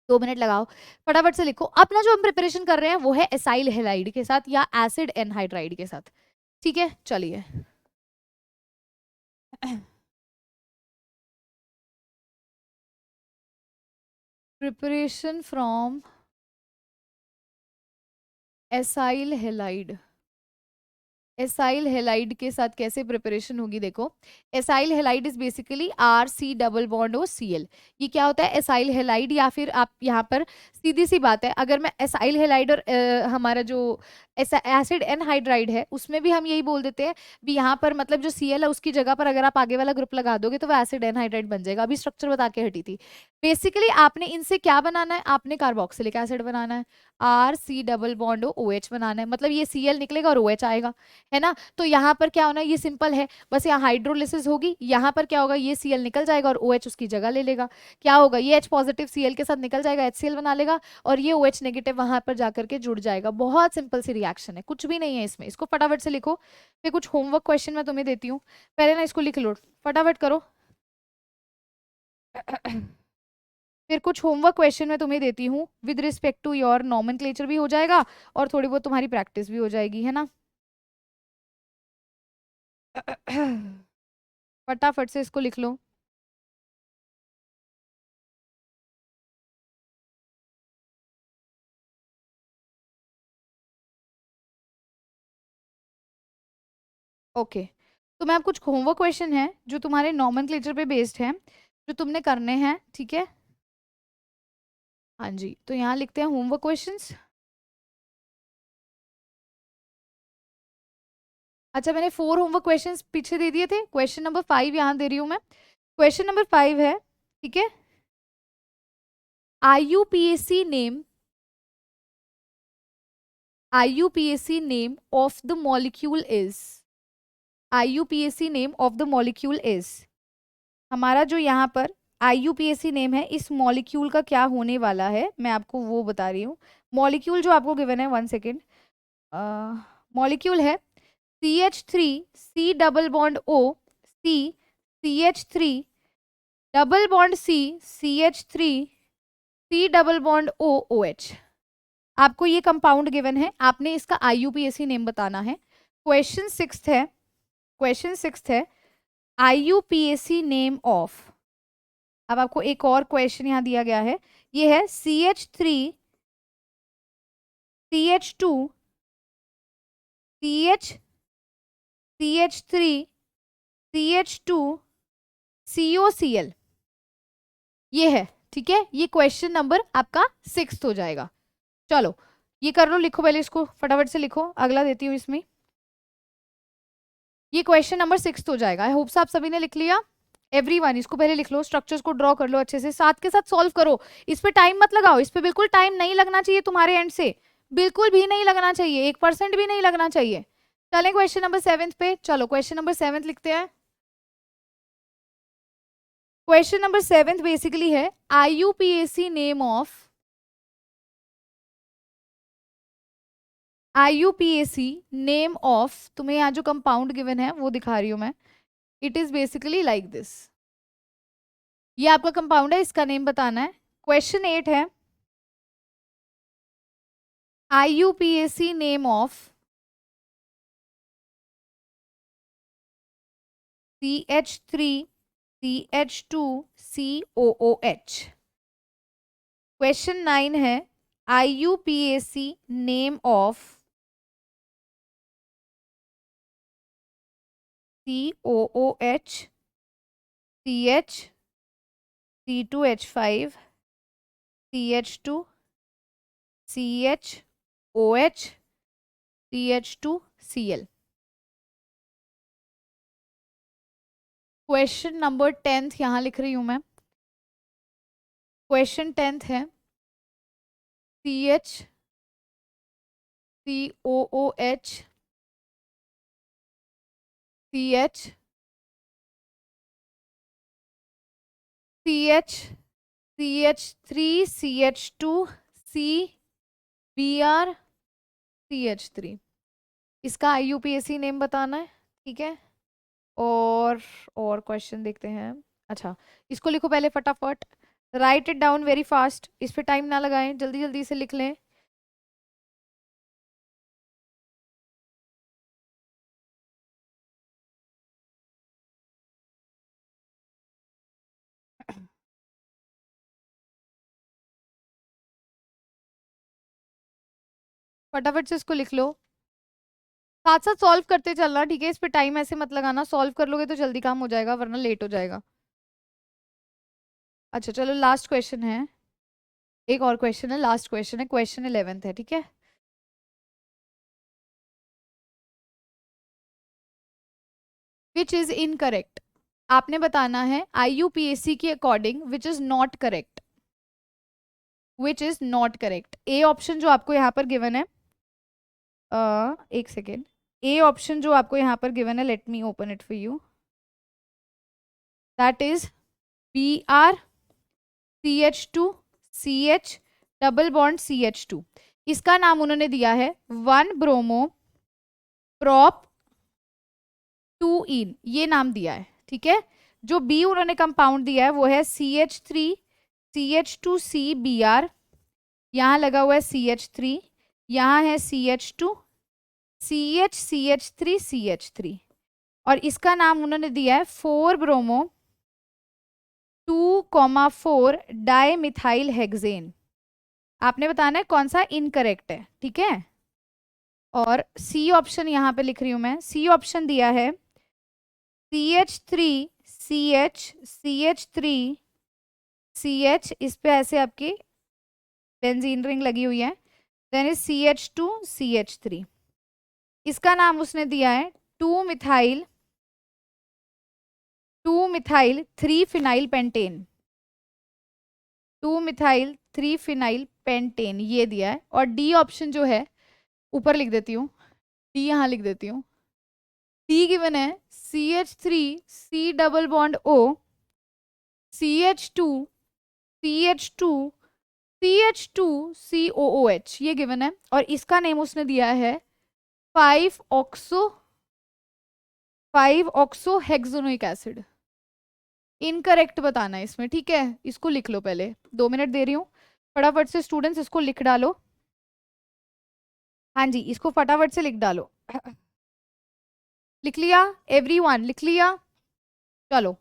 2 मिनट लगाओ, फटाफट से लिखो। अपना जो हम प्रिपरेशन कर रहे हैं वो है एसाइल हेलाइड के साथ या एसिड एनहाइड्राइड के साथ, ठीक है, चलिए। Preparation from acyl halide, acyl halide के साथ कैसे प्रिपरेशन होगी, देखो, acyl halide is basically RC double bond O Cl। ये क्या होता है, एसाइल हेलाइड, या फिर आप यहाँ पर सीधी सी बात है, अगर मैं एसाइल हेलाइड और हमारा जो एसिड एनहाइड्राइड है उसमें भी हम यही बोल देते हैं भी, यहाँ पर मतलब जो Cl है उसकी जगह पर अगर आप आगे वाला ग्रुप लगा दोगे तो वो एसिड एनहाइड्राइड बन जाएगा। अभी स्ट्रक्चर बता के हटी थी। बेसिकली आपने इनसे क्या बनाना है, आपने कार्बोक्सिलिक एसिड बनाना है, RC double bond O OH बनाना है, मतलब ये Cl निकलेगा और OH आएगा, है ना। तो यहाँ पर क्या होना है, ये सिंपल है, बस यहाँ हाइड्रोलिसिस होगी, यहाँ पर क्या होगा, ये Cl निकल जाएगा और OH उसकी जगह ले लेगा। क्या होगा, ये H पॉजिटिव Cl के साथ निकल जाएगा, HCl बना लेगा, और ये OH नेगेटिव वहां पर जाकर के जुड़ जाएगा। बहुत सिंपल सी रिएक्शन है, कुछ भी नहीं है इसमें। इसको फटाफट से लिखो, फिर कुछ होमवर्क क्वेश्चन मैं तुम्हें देती हूँ, पहले ना इसको लिख लो, फटाफट करो। फिर कुछ होमवर्क क्वेश्चन मैं तुम्हें देती हूँ, with respect to your nomenclature भी हो जाएगा और थोड़ी बहुत तुम्हारी प्रैक्टिस भी हो जाएगी, है ना। फटाफट से इसको लिख लो। ओके, तो मैं अब कुछ होमवर्क क्वेश्चन है जो तुम्हारे नॉमेनक्लेचर पे बेस्ड है, जो तुमने करने हैं, ठीक है। हाँ जी, तो यहाँ लिखते हैं होमवर्क क्वेश्चंस। अच्छा, मैंने 4 होमवर्क क्वेश्चंस पीछे दे दिए थे, क्वेश्चन नंबर 5 यहाँ दे रही हूँ मैं। क्वेश्चन नंबर 5 है, ठीक है, IUPAC name, IUPAC name of the molecule is, IUPAC name of the molecule is, हमारा जो यहाँ पर IUPAC नेम है इस मॉलिक्यूल का क्या होने वाला है, मैं आपको वो बता रही हूँ। मॉलिक्यूल जो आपको गिवन है, 1 सेकेंड, मॉलिक्यूल है CH3 C double bond O C CH3 double bond CH3 C double bond O OH। आपको ये कंपाउंड गिवन है, आपने इसका IUPAC नेम बताना है। क्वेश्चन सिक्स्थ है, क्वेश्चन सिक्स्थ है IUPAC नेम ऑफ। अब आपको एक और क्वेश्चन यहाँ दिया गया है, ये है CH3 CH2 CH3 CH2 COCl, ये है, ठीक है। ये क्वेश्चन नंबर आपका सिक्स्थ हो जाएगा। चलो ये कर लो, लिखो पहले इसको, फटाफट से लिखो, अगला देती हूँ इसमें। ये क्वेश्चन नंबर सिक्स्थ हो जाएगा। आई होप आप सभी ने लिख लिया। एवरीवन इसको पहले लिख लो, स्ट्रक्चर्स को ड्रॉ कर लो अच्छे से, साथ के साथ सॉल्व करो। इस पे टाइम मत लगाओ, इस पे बिल्कुल टाइम नहीं लगना चाहिए तुम्हारे एंड से, बिल्कुल भी नहीं लगना चाहिए, 1% भी नहीं लगना चाहिए। चलें क्वेश्चन नंबर सेवेंथ पे। चलो क्वेश्चन नंबर सेवेंथ लिखते हैं। क्वेश्चन नंबर सेवेंथ बेसिकली है IUPAC name of, IUPAC name of, तुम्हें यहाँ जो कंपाउंड गिवन है वो दिखा रही हूं मैं। It is basically like this, ये आपका कंपाउंड है, इसका नेम बताना है। क्वेश्चन 8 है IUPAC name of CH3 CH2 COOH। Question 9 है IUPAC name of COOH CH C2H5 CH2 CHOH CH2Cl। Question number 10th यहां लिख रही हूं मैं। क्वेश्चन 10th है CH COOH CH CH3 CH2 CBr CH3, इसका IUPAC नेम बताना है, ठीक है। और क्वेश्चन देखते हैं। अच्छा इसको लिखो पहले फटाफट, right it down very fast, इस पे टाइम ना लगाएं, जल्दी जल्दी से लिख लें। फटाफट से इसको लिख लो, साथ साथ सॉल्व करते चलना, ठीक है। इस पे टाइम ऐसे मत लगाना, सॉल्व कर लोगे तो जल्दी काम हो जाएगा, वरना लेट हो जाएगा। अच्छा चलो लास्ट क्वेश्चन है, एक और क्वेश्चन है, लास्ट क्वेश्चन है, क्वेश्चन 11th है, ठीक है। विच इज इनकरेक्ट, आपने बताना है IUPAC के according which is not correct, which is not correct. A option जो आपको यहाँ पर गिवन है, एक सेकेंड, ए ऑप्शन जो आपको यहाँ पर गिवन है, let me open it for you, that is Br CH2 CH double bond CH2, इसका नाम उन्होंने दिया है 1 ब्रोमो प्रॉप 2 इन, ये नाम दिया है, ठीक है। जो बी उन्होंने कंपाउंड दिया है वो है CH3 CH2CBr, यहाँ लगा हुआ है CH3, यहाँ है CH2 CH3 और इसका नाम उन्होंने दिया है 4 ब्रोमो 2,4 डाइमिथाइल हेक्सेन। आपने बताना है कौन सा इनकरेक्ट है, ठीक है। और सी ऑप्शन यहाँ पे लिख रही हूं मैं, सी ऑप्शन दिया है CH3 CH, इस पे ऐसे आपकी बेंजीन रिंग लगी हुई है, देन इज CH2 CH3, इसका नाम उसने दिया है 2 methyl 3 phenyl pentane, 2 methyl 3 phenyl pentane, ये दिया है। और डी ऑप्शन जो है, ऊपर लिख देती हूँ, डी यहाँ लिख देती हूँ, डी गिवन है CH3 C double bond O CH2 COOH, ये गिवन है। और इसका नेम उसने दिया है 5 ऑक्सो हेक्सोनिक एसिड। इनकरेक्ट बताना है इसमें, ठीक है। इसको लिख लो पहले, 2 मिनट दे रही हूँ, फटाफट से स्टूडेंट्स इसको लिख डालो। हाँ जी इसको फटाफट से लिख डालो। लिख लिया एवरीवन? लिख लिया? चलो,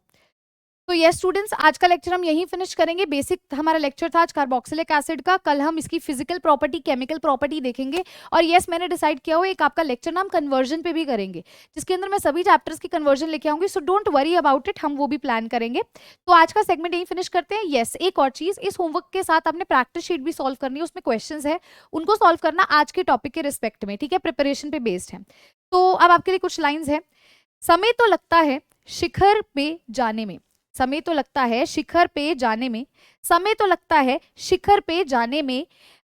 तो ये स्टूडेंट्स आज का लेक्चर हम यहीं फिनिश करेंगे। बेसिक हमारा लेक्चर था आज कार्बोक्सिलिक एसिड का। कल हम इसकी फिजिकल प्रॉपर्टी, केमिकल प्रॉपर्टी देखेंगे। और यस, मैंने डिसाइड किया हुआ एक आपका लेक्चर ना हम कन्वर्जन पे भी करेंगे, जिसके अंदर मैं सभी चैप्टर्स की कन्वर्जन लेके आऊंगी। So don't worry about it, हम वो भी प्लान करेंगे। तो आज का सेगमेंट यहीं फिनिश करते हैं। यस, एक और चीज, इस होमवर्क के साथ आपने प्रैक्टिस शीट भी सॉल्व करनी है, उसमें क्वेश्चन है, उनको सॉल्व करना आज के टॉपिक के रिस्पेक्ट में, ठीक है, प्रिपरेशन पे बेस्ड है। तो अब आपके लिए कुछ लाइन्स है। समय तो लगता है शिखर पे जाने में, समय तो लगता है शिखर पे जाने में, समय तो लगता है शिखर पे जाने में,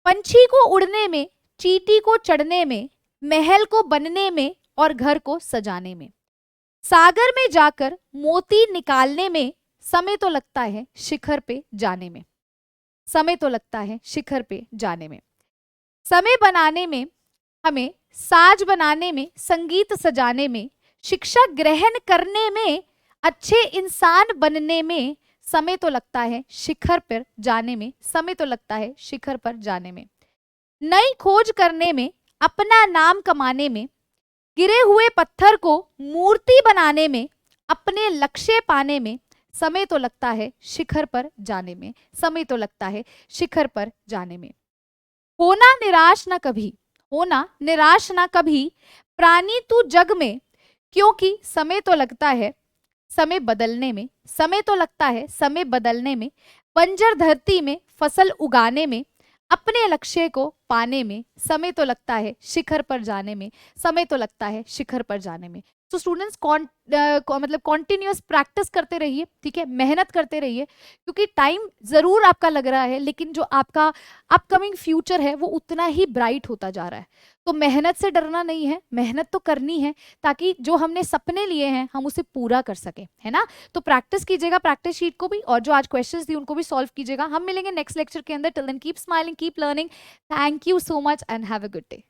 पंछी को उड़ने में, चींटी को चढ़ने में, महल को बनने में और घर को सजाने में, सागर में जाकर मोती निकालने में, समय तो लगता है शिखर पे जाने में, समय तो लगता है शिखर पे जाने में, समय बनाने में, हमें साज बनाने में, संगीत सजाने में, शिक्षा ग्रहण करने में, अच्छे इंसान बनने में, समय तो लगता है शिखर पर जाने में, समय तो लगता है शिखर पर जाने में, नई खोज करने में, अपना नाम कमाने में, गिरे हुए पत्थर को मूर्ति बनाने में, अपने लक्ष्य पाने में, समय तो लगता है शिखर पर जाने में, समय तो लगता है शिखर पर जाने में। होना निराश ना कभी, होना निराश ना कभी, प्राणी तू जग में, क्योंकि समय तो लगता है समय बदलने में, समय तो लगता है समय बदलने में, बंजर धरती में फसल उगाने में, अपने लक्ष्य को पाने में, समय तो लगता है शिखर पर जाने में, समय तो लगता है शिखर पर जाने में। तो स्टूडेंट्स मतलब कॉन्टिन्यूअस प्रैक्टिस करते रहिए, ठीक है, मेहनत करते रहिए, क्योंकि टाइम जरूर आपका लग रहा है, लेकिन जो आपका अपकमिंग फ्यूचर है वो उतना ही ब्राइट होता जा रहा है। तो मेहनत से डरना नहीं है, मेहनत तो करनी है, ताकि जो हमने सपने लिए हैं हम उसे पूरा कर सके, है ना। तो प्रैक्टिस कीजिएगा प्रैक्टिस शीट को भी, और जो आज क्वेश्चंस थी उनको भी सॉल्व कीजिएगा। हम मिलेंगे नेक्स्ट लेक्चर के अंदर। Till then keep smiling, keep learning. Thank you so much and have a good day.